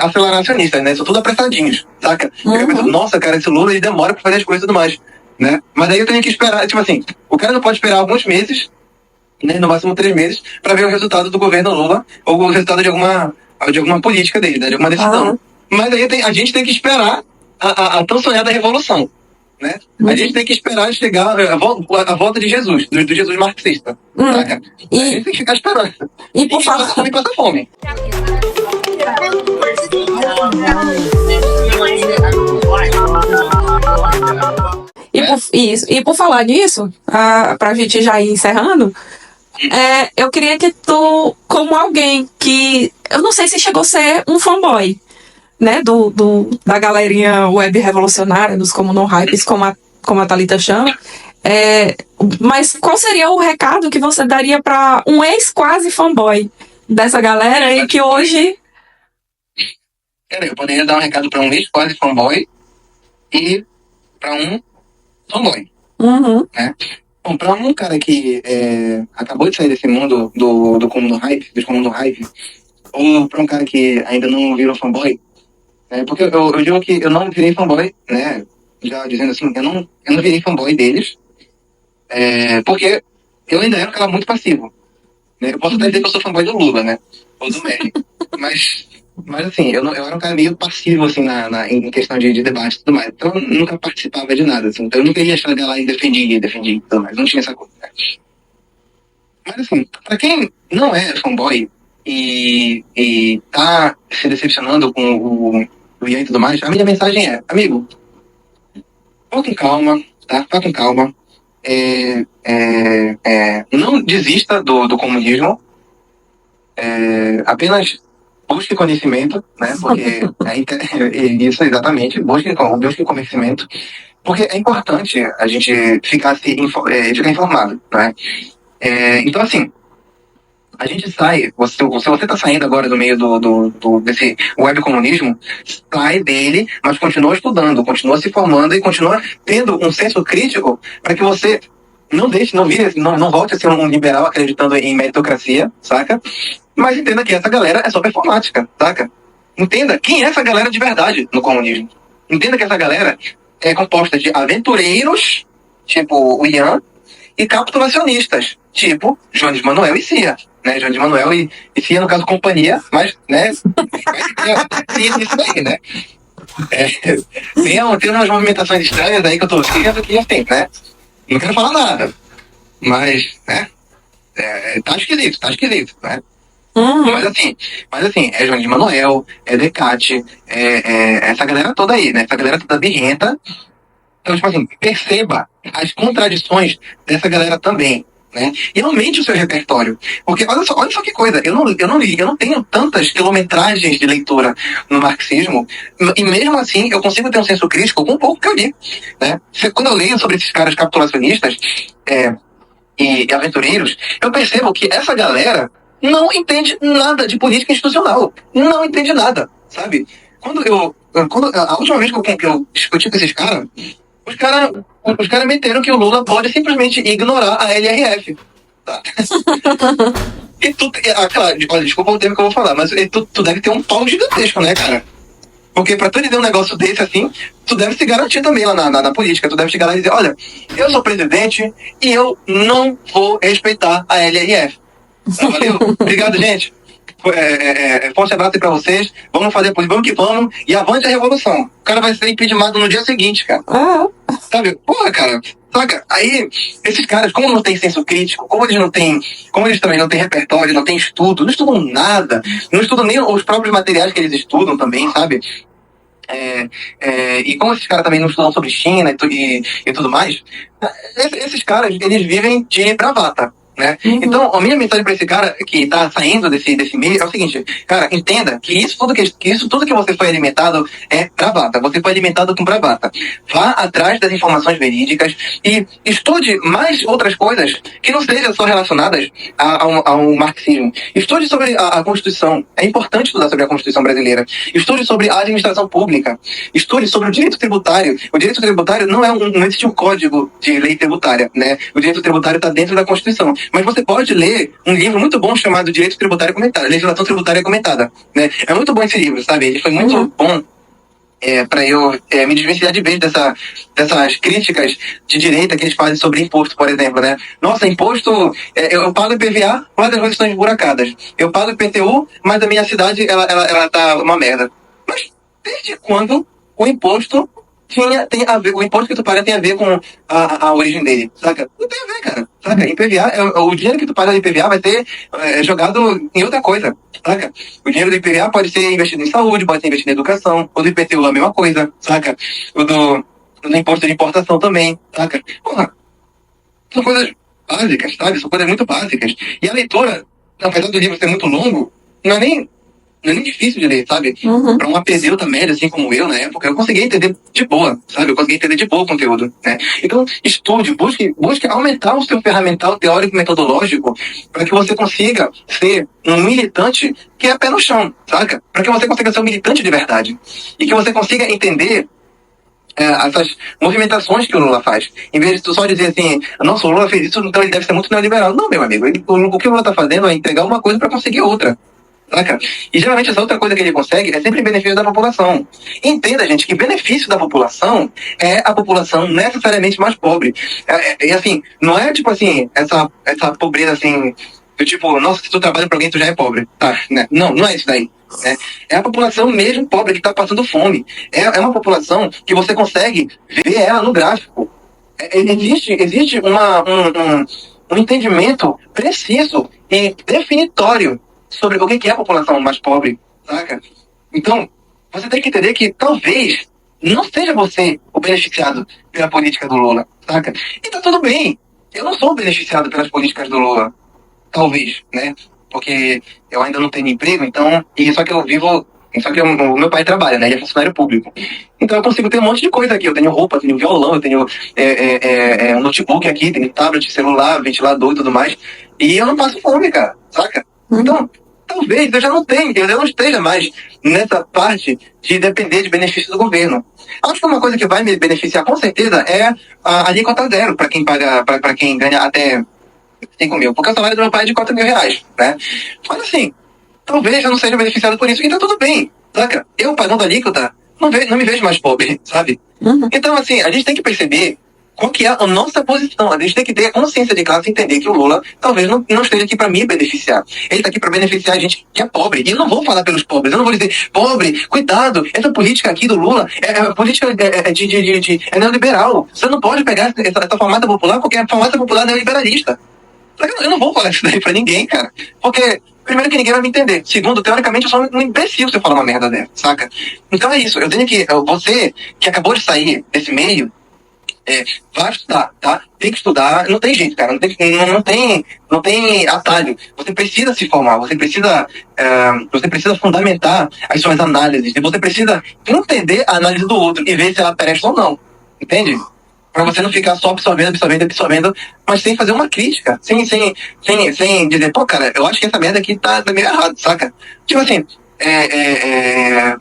aceleracionistas, né? São tudo apressadinhos, saca? Eu penso, nossa, cara, esse Lula ele demora pra fazer as coisas e tudo mais, né? Mas aí eu tenho que esperar, tipo assim, o cara não pode esperar alguns meses, né, no máximo 3 meses, para ver o resultado do governo Lula ou o resultado de alguma política dele, né, de alguma decisão. Mas aí a gente tem que esperar a tão sonhada revolução, né? A gente tem que esperar chegar a volta de Jesus, do Jesus marxista, saca? A gente tem que ficar esperando. E por favor, também passa fome. E por falar nisso, pra gente já ir encerrando, eu queria que tu, como alguém que, eu não sei se chegou a ser um fanboy, né, da galerinha web revolucionária, dos Communal Hypes, como a Thalita chama, mas qual seria o recado que você daria pra um ex-quase fanboy dessa galera e que hoje Cara, eu poderia dar um recado pra um ex-quase fanboy e pra um fanboy, Uhum. né? Bom, pra um cara que acabou de sair desse mundo do comum hype, do comum hype, ou pra um cara que ainda não virou fanboy, porque eu digo que eu não virei fanboy, né? Já dizendo assim, eu não virei fanboy deles, porque eu ainda era um cara muito passivo, né? Eu posso até dizer que eu sou fanboy do Lula, né? Ou do Messi. mas assim, eu era um cara meio passivo, assim, em questão de debate e tudo mais. Então eu nunca participava de nada, assim. Então eu nunca ia chegar lá e defendia e tudo mais. Não tinha essa coisa, né? Mas assim, pra quem não é fanboy e tá se decepcionando com o Ian e tudo mais, a minha mensagem é, amigo, vá com calma, tá? Vá com calma. Não desista do comunismo. Apenas busque conhecimento, né? Porque isso exatamente, busque conhecimento, porque é importante a gente ficar ficar informado, né? Então assim, a gente sai, se você tá saindo agora do meio desse webcomunismo, sai dele, mas continua estudando, continua se formando e continua tendo um senso crítico para que você não volte a ser um liberal acreditando em meritocracia, saca? Mas entenda que essa galera é só performática, saca? Entenda quem é essa galera de verdade no comunismo. Entenda que essa galera é composta de aventureiros, tipo o Ian, e capitulacionistas, tipo Jones Manuel e Cia. Né? Jones Manuel e Cia, no caso, companhia, mas, né? Isso aí, né? Tem umas movimentações estranhas aí que eu tô vendo que já tem, né? Não quero falar nada, mas, né? Tá esquisito, né? Uhum. Mas assim, é João de Manuel, é Decate, essa galera toda aí, né? Essa galera toda birrenta. Então, tipo assim, perceba as contradições dessa galera também, né? E aumente o seu repertório. Porque olha só que coisa, eu não tenho tantas quilometragens de leitura no marxismo, e mesmo assim eu consigo ter um senso crítico com um pouco que eu li, né? Quando eu leio sobre esses caras capitulacionistas, e aventureiros, eu percebo que essa galera não entende nada de política institucional. Não entende nada, sabe? A última vez que eu discuti com esses caras, os cara meteram que o Lula pode simplesmente ignorar a LRF. Tá? Claro, olha, desculpa o termo que eu vou falar, mas tu deve ter um pau gigantesco, né, cara? Porque pra tu dizer um negócio desse assim, tu deve se garantir também lá na política. Tu deve chegar lá e dizer, olha, eu sou presidente e eu não vou respeitar a LRF. Tá, valeu? Obrigado, gente. Forte abraço aí pra vocês. Vamos fazer a política, vamos que vamos. E avante a revolução. O cara vai ser impeachmentado no dia seguinte, cara. Sabe? Porra, cara. Saca? Aí, esses caras, como não tem senso crítico, como eles também não têm repertório, não têm estudo, não estudam nada, não estudam nem os próprios materiais que eles estudam também, sabe? E como esses caras também não estudam sobre China e tudo mais, esses caras, eles vivem de bravata, né? Uhum. Então, a minha mensagem pra esse cara que tá saindo desse meio é o seguinte, cara, entenda que isso tudo que você foi alimentado é bravata, você foi alimentado com bravata. Vá atrás das informações verídicas e estude mais outras coisas que não sejam só relacionadas ao marxismo. Estude sobre a Constituição, é importante estudar sobre a Constituição brasileira. Estude sobre a administração pública, estude sobre o direito tributário. O direito tributário não existe um código de lei tributária, né? O direito tributário está dentro da Constituição. Mas você pode ler um livro muito bom chamado Direito Tributário Comentado, Legislação Tributária Comentada, né? É muito bom esse livro, sabe? Ele foi muito bom para eu me desvencilhar de vez dessas críticas de direita que eles fazem sobre imposto, por exemplo, né? Nossa, imposto, eu pago IPVA, mas as ruas estão esburacadas. Eu pago IPTU, mas a minha cidade, ela tá uma merda. Mas desde quando o imposto tem a ver, o imposto que tu paga tem a ver com a origem dele, saca? Não tem a ver, cara, saca? IPVA, o dinheiro que tu paga de IPVA vai ser jogado em outra coisa, saca? O dinheiro do IPVA pode ser investido em saúde, pode ser investido em educação, o do IPTU é a mesma coisa, saca? O do imposto de importação também, saca? Porra, são coisas básicas, sabe? São coisas muito básicas. E a leitura, apesar do livro ser muito longo, não é nem Não é nem difícil de ler, sabe? Uhum. Para um apeseuta médio, assim como eu, na época, eu conseguia entender de boa, sabe? Eu conseguia entender de boa o conteúdo, né? Então, estude, busque aumentar o seu ferramental teórico metodológico para que você consiga ser um militante que é pé no chão, saca? Para que você consiga ser um militante de verdade. E que você consiga entender essas movimentações que o Lula faz. Em vez de tu só dizer assim, nossa, o Lula fez isso, então ele deve ser muito neoliberal. Não, meu amigo, o que o Lula tá fazendo é entregar uma coisa para conseguir outra. Saca? E geralmente essa outra coisa que ele consegue é sempre em benefício da população. Entenda, gente, que benefício da população é a população necessariamente mais pobre. E assim, não é tipo assim, essa pobreza assim, do tipo, nossa, se tu trabalha pra alguém, tu já é pobre. Tá, né? Não é isso daí. Né? É a população mesmo pobre que tá passando fome. É uma população que você consegue ver ela no gráfico. Existe um entendimento preciso e definitório sobre o que é a população mais pobre, saca? Então, você tem que entender que talvez não seja você o beneficiado pela política do Lula, saca? E tá tudo bem. Eu não sou beneficiado pelas políticas do Lula. Talvez, né? Porque eu ainda não tenho emprego, então... E só que eu vivo... Só que o meu pai trabalha, né? Ele é funcionário público. Então eu consigo ter um monte de coisa aqui. Eu tenho roupa, tenho violão, eu tenho um notebook aqui, tenho tablet, celular, ventilador e tudo mais. E eu não passo fome, cara, saca? Então, talvez eu já não tenha, eu não esteja mais nessa parte de depender de benefício do governo. Acho que uma coisa que vai me beneficiar com certeza é a alíquota zero para quem paga, para quem ganha até 5 mil, porque o salário do meu pai é de 4 mil reais, né? Mas assim, talvez eu não seja beneficiado por isso, e tá tudo bem, saca? Eu pagando a alíquota, não me vejo mais pobre, sabe? Então assim, a gente tem que perceber qual que é a nossa posição. A gente tem que ter a consciência de classe e entender que o Lula talvez não esteja aqui para me beneficiar. Ele está aqui para beneficiar a gente que é pobre. E eu não vou falar pelos pobres. Eu não vou dizer, pobre, cuidado, essa política aqui do Lula é política é neoliberal. Você não pode pegar essa farmácia popular porque a farmácia popular é neoliberalista. Eu não vou falar isso daí para ninguém, cara. Porque, primeiro, que ninguém vai me entender. Segundo, teoricamente, eu sou um imbecil se eu falar uma merda dessa, saca? Então é isso. Eu tenho que... Você que acabou de sair desse meio, vai estudar, tá? Tem que estudar, não tem jeito, cara, não tem atalho. Você precisa se formar, você precisa fundamentar as suas análises, e você precisa entender a análise do outro e ver se ela presta ou não, entende? Pra você não ficar só absorvendo, mas sem fazer uma crítica, sem dizer, pô, cara, eu acho que essa merda aqui tá meio errado, saca? Tipo assim,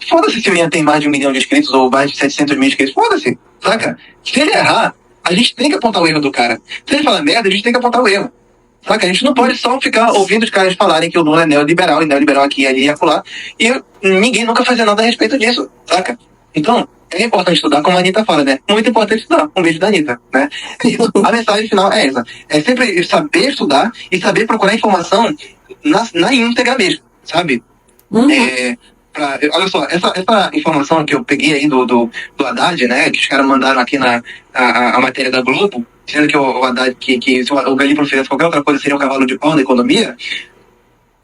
foda-se se o Ian tem mais de 1 milhão de inscritos ou mais de 700 mil inscritos, foda-se, saca? Se ele errar, a gente tem que apontar o erro do cara. Se ele falar merda, a gente tem que apontar o erro. Saca? A gente não pode só ficar ouvindo os caras falarem que o Lula é neoliberal, e neoliberal aqui, ali e acolá, e ninguém nunca fazer nada a respeito disso, saca? Então, é importante estudar, como a Anitta fala, né? Muito importante estudar. Um beijo da Anitta, né? É isso. A mensagem final é essa. É sempre saber estudar e saber procurar informação na íntegra mesmo, sabe? Olha só, essa informação que eu peguei aí do Haddad, né? Que os caras mandaram aqui a matéria da Globo, dizendo que o Haddad, que se o Galípolo fizesse qualquer outra coisa, seria um cavalo de pau na economia.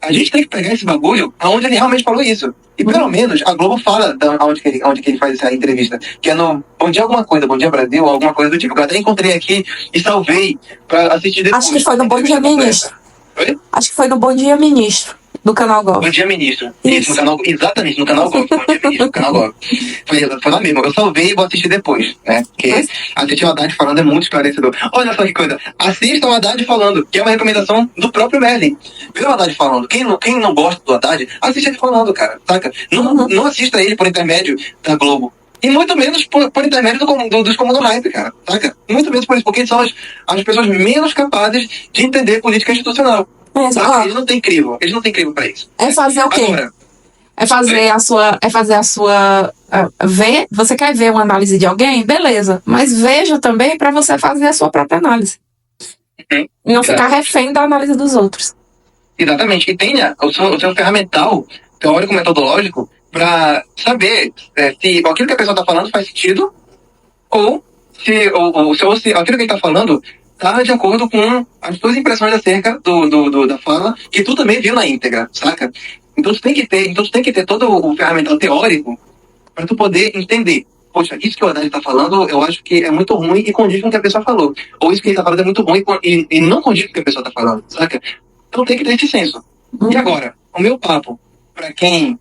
A gente tem que pegar esse bagulho aonde ele realmente falou isso. E pelo menos a Globo fala onde que ele faz essa entrevista. Que é no Bom Dia Alguma Coisa, Bom Dia Brasil, alguma coisa do tipo. Eu até encontrei aqui e salvei pra assistir depois. Acho que foi no Bom Dia Ministro. Oi? Acho que foi no Bom Dia Ministro, do Canal Gov. Bom Dia Ministro. Isso, no canal, exatamente, no Canal Gov. Bom Dia Ministro, no Canal Gov. Foi lá mesmo. Eu salvei e vou assistir depois, né? Porque assistir o Haddad falando é muito esclarecedor. Olha só que coisa. Assista o Haddad falando, que é uma recomendação do próprio Merlin. Vê o Haddad falando. Quem não gosta do Haddad, assiste ele falando, cara. Saca? Não assista ele por intermédio da Globo. E muito menos por intermédio dos comandos do hype, cara. Saca? Muito menos por isso, porque são as pessoas menos capazes de entender política institucional. Eles não têm crivo. Eles não têm crivo pra isso. É fazer o quê? Agora, É fazer a sua. Ver. Você quer ver uma análise de alguém? Beleza. Mas veja também para você fazer a sua própria análise. E não ficar refém da análise dos outros. Exatamente. E tenha o seu ferramental teórico-metodológico para saber se aquilo que a pessoa está falando faz sentido ou se aquilo que ele está falando está de acordo com as suas impressões acerca da fala que tu também viu na íntegra, saca? Então tu tem que ter todo o ferramental teórico para tu poder entender. Poxa, isso que o Haddad está falando, eu acho que é muito ruim e condiz com o que a pessoa falou. Ou isso que ele está falando é muito ruim e não condiz com o que a pessoa está falando, saca? Então tem que ter esse senso. E agora, o meu papo pra quem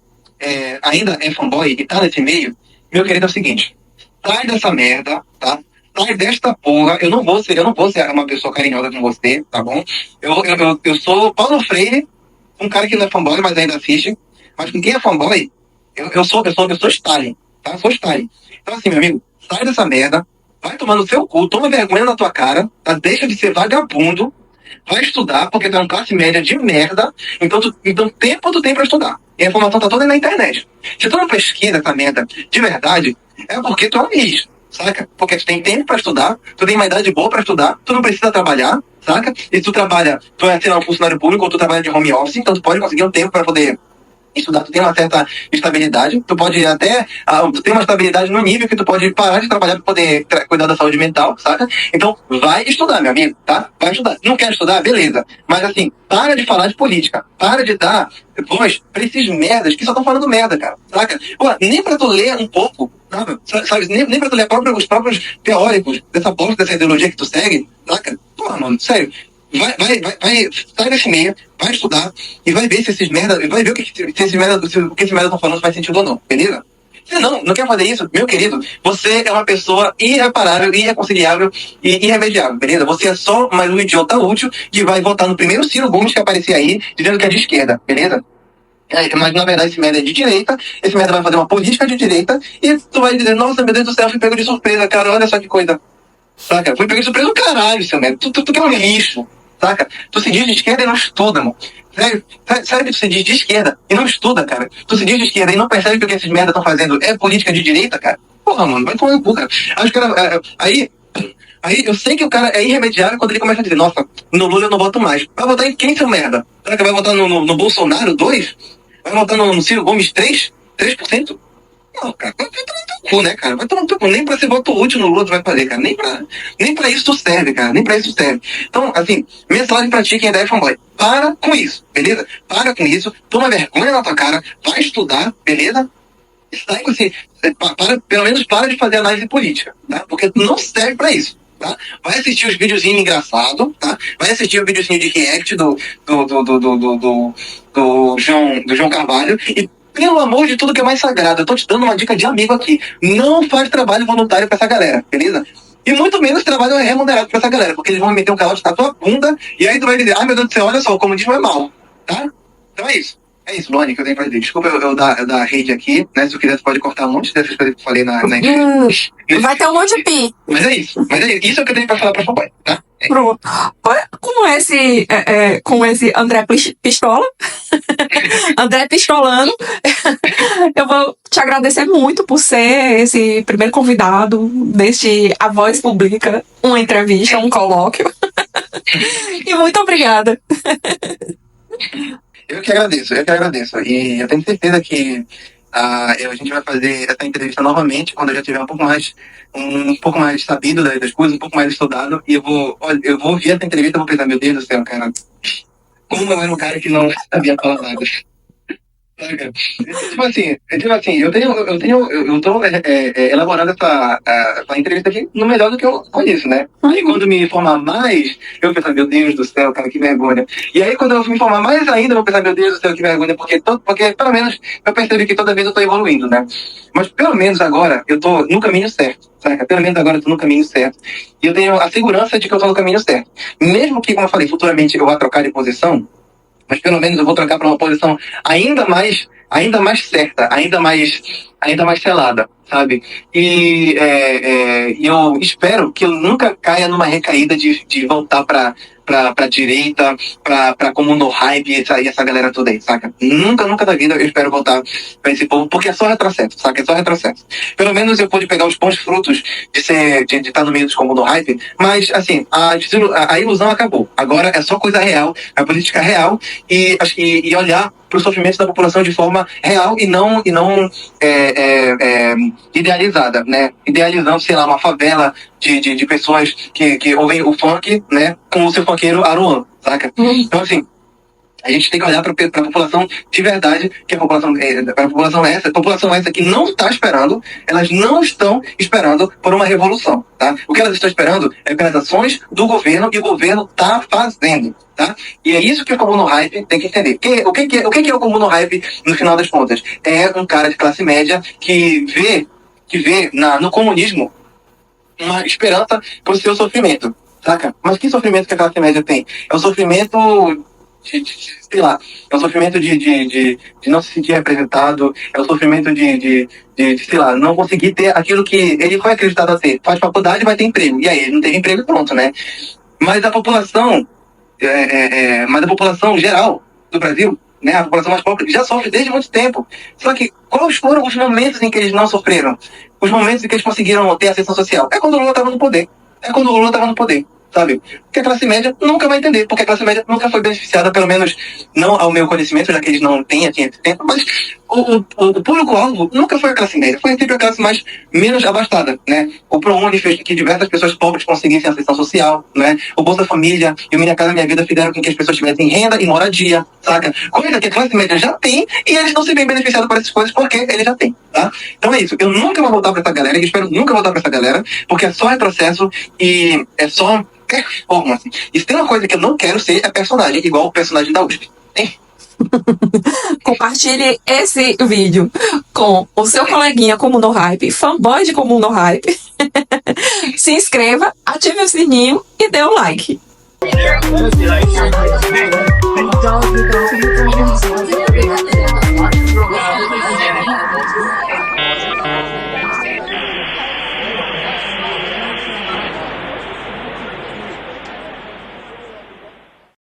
ainda é fanboy e tá nesse meio, meu querido, é o seguinte: sai dessa merda, tá? Sai desta porra. Eu não vou ser uma pessoa carinhosa com você, tá bom? Eu sou Paulo Freire, um cara que não é fanboy, mas ainda assiste. Mas com quem é fanboy, eu sou Stalin, tá? Eu sou Stalin. Então, assim, meu amigo, sai dessa merda, vai tomar no seu cu, toma vergonha na tua cara, tá? Deixa de ser vagabundo, vai estudar, porque tu é uma classe média de merda, então tempo tu tem pra estudar. E a informação tá toda aí na internet. Se tu não pesquisa essa merda de verdade, é porque tu é um lixo, saca? Porque tu tem tempo pra estudar, tu tem uma idade boa pra estudar, tu não precisa trabalhar, saca? E tu trabalha, tu é, sei lá, um funcionário público ou tu trabalha de home office, então tu pode conseguir um tempo pra poder estudar, tu tem uma certa estabilidade, tu pode até, tu tem uma estabilidade no nível que tu pode parar de trabalhar para poder cuidar da saúde mental, saca? Então, vai estudar, meu amigo, tá? Vai estudar. Não quer estudar? Beleza. Mas assim, para de falar de política, para de dar voz pra esses merdas que só estão falando merda, cara, saca? Pô, nem pra tu ler um pouco, sabe? Nem pra tu ler os próprios teóricos dessa bosta, dessa ideologia que tu segue, saca? Porra, mano, sério. Vai, sai desse meio, vai estudar e vai ver se esses merda, vai ver o que esses merda estão falando faz sentido ou não, beleza? Se não quer fazer isso, meu querido, você é uma pessoa irreparável, irreconciliável e irremediável, beleza? Você é só mais um idiota útil que vai votar no primeiro Ciro Gomes que aparecer aí, dizendo que é de esquerda, beleza? Mas na verdade esse merda é de direita, esse merda vai fazer uma política de direita e tu vai dizer, nossa, meu Deus do céu, fui pego de surpresa, cara, olha só que coisa. Saca? Fui pego de surpresa do caralho, seu merda. Tu é um lixo, saca? Tu se diz de esquerda e não estuda, mano. Sério que tu se diz de esquerda e não estuda, cara? Tu se diz de esquerda e não percebe que o que esses merda estão fazendo é política de direita, cara? Porra, mano, vai tomar no cu, cara. Acho que aí eu sei que o cara é irremediável quando ele começa a dizer, nossa, no Lula eu não voto mais. Vai votar em quem, seu merda? Será que vai votar no Bolsonaro 2? Vai votar no Ciro Gomes 3? 3%? Não, cara, vai tomar no teu cu, né, cara? Vai tomar no teu cu. Nem pra ser voto útil no Lula tu vai fazer, cara. Nem pra isso tu serve, cara. Nem pra isso tu serve. Então, assim, mensagem pra ti quem é fanboy. Para com isso, beleza? Para com isso. Toma vergonha na tua cara. Vai estudar, beleza? Sai com esse... pelo menos para de fazer análise política, tá? Porque tu não serve pra isso. Tá? Vai assistir os videozinhos engraçados, tá? Vai assistir o videozinho de react do João Carvalho e, pelo amor de tudo que é mais sagrado, eu tô te dando uma dica de amigo aqui. Não faz trabalho voluntário pra essa galera, beleza? E muito menos trabalho remunerado pra essa galera, porque eles vão meter um calote na tua bunda e aí tu vai dizer, ai meu Deus do céu, olha só, o comunismo é mal, tá? Então é isso. É isso, Lone, que eu tenho pra dizer. Desculpa eu dar rede aqui, né? Se eu quiser, você pode cortar um monte dessas coisas que eu falei na Vai ter um monte de pi. Mas é isso. Isso é o que eu tenho pra falar pra papai, tá? Pronto. Olha, com esse André Pistola, André Pistolano, eu vou te agradecer muito por ser esse primeiro convidado deste A Voz Publica, uma entrevista, um colóquio. E muito obrigada. Eu que agradeço. E eu tenho certeza que a gente vai fazer essa entrevista novamente quando eu já tiver um pouco mais sabido das coisas, um pouco mais estudado. E eu vou ouvir essa entrevista e vou pensar, meu Deus do céu, cara, como eu era um cara que não sabia falar nada. Tipo assim, eu tô elaborando essa entrevista aqui no melhor do que eu conheço, né? Aí quando me informar mais, eu vou pensar, meu Deus do céu, cara, que vergonha. E aí quando eu me informar mais ainda, eu vou pensar, meu Deus do céu, que vergonha, porque pelo menos eu percebi que toda vez eu tô evoluindo, né? Mas pelo menos agora eu tô no caminho certo, saca? Pelo menos agora eu tô no caminho certo. E eu tenho a segurança de que eu tô no caminho certo. Mesmo que, como eu falei, futuramente eu vá trocar de posição, mas pelo menos eu vou trocar para uma posição ainda mais certa, ainda mais selada, sabe? E eu espero que eu nunca caia numa recaída de voltar pra direita, pra como no hype e essa galera toda aí, saca? Nunca da vida eu espero voltar pra esse povo, porque é só retrocesso, saca? É só retrocesso. Pelo menos eu pude pegar os bons frutos de estar no meio dos como no hype, mas assim, a ilusão acabou. Agora é só coisa real, a política real e olhar para o sofrimento da população de forma real e não idealizada, né? Idealizando, sei lá, uma favela de pessoas que ouvem o funk, né? Com o seu funkeiro Aruan, saca? Então, assim, A gente tem que olhar para a população de verdade, que a população essa que não está esperando, elas não estão esperando por uma revolução, tá? O que elas estão esperando é pelas ações do governo, e o governo está fazendo, tá? E é isso que o Comum no Hype tem que entender. O que é o Comum no Hype, no final das contas? É um cara de classe média que vê no comunismo uma esperança para o seu sofrimento, saca? Mas que sofrimento que a classe média tem? É o sofrimento sei lá, é o sofrimento de não se sentir representado, é o sofrimento de sei lá, não conseguir ter aquilo que ele foi acreditado a ter. Faz faculdade, vai ter emprego. E aí, ele não teve emprego, pronto, né? Mas a população, geral do Brasil, né, a população mais pobre, já sofre desde muito tempo. Só que quais foram os momentos em que eles não sofreram? Os momentos em que eles conseguiram ter ascensão social? É quando o Lula estava no poder. Sabe? Porque a classe média nunca vai entender, porque a classe média nunca foi beneficiada, pelo menos não ao meu conhecimento, já que eles não têm esse tempo, mas o público-alvo nunca foi a classe média, foi sempre a classe menos abastada, né? O ProUni fez com que diversas pessoas pobres conseguissem assistência social, né? O Bolsa Família e o Minha Casa Minha Vida fizeram com que as pessoas tivessem renda e moradia, saca? Coisa que a classe média já tem, e eles não se veem beneficiados por essas coisas porque eles já têm, tá? Então é isso, eu nunca vou voltar pra essa galera, e espero nunca voltar pra essa galera, porque é só retrocesso e é só performance. E se tem uma coisa que eu não quero ser, é personagem, igual o personagem da USP. Compartilhe esse vídeo com o seu coleguinha Comum no Hype, fanboy de Comum no Hype. Se inscreva, ative o sininho e dê um like.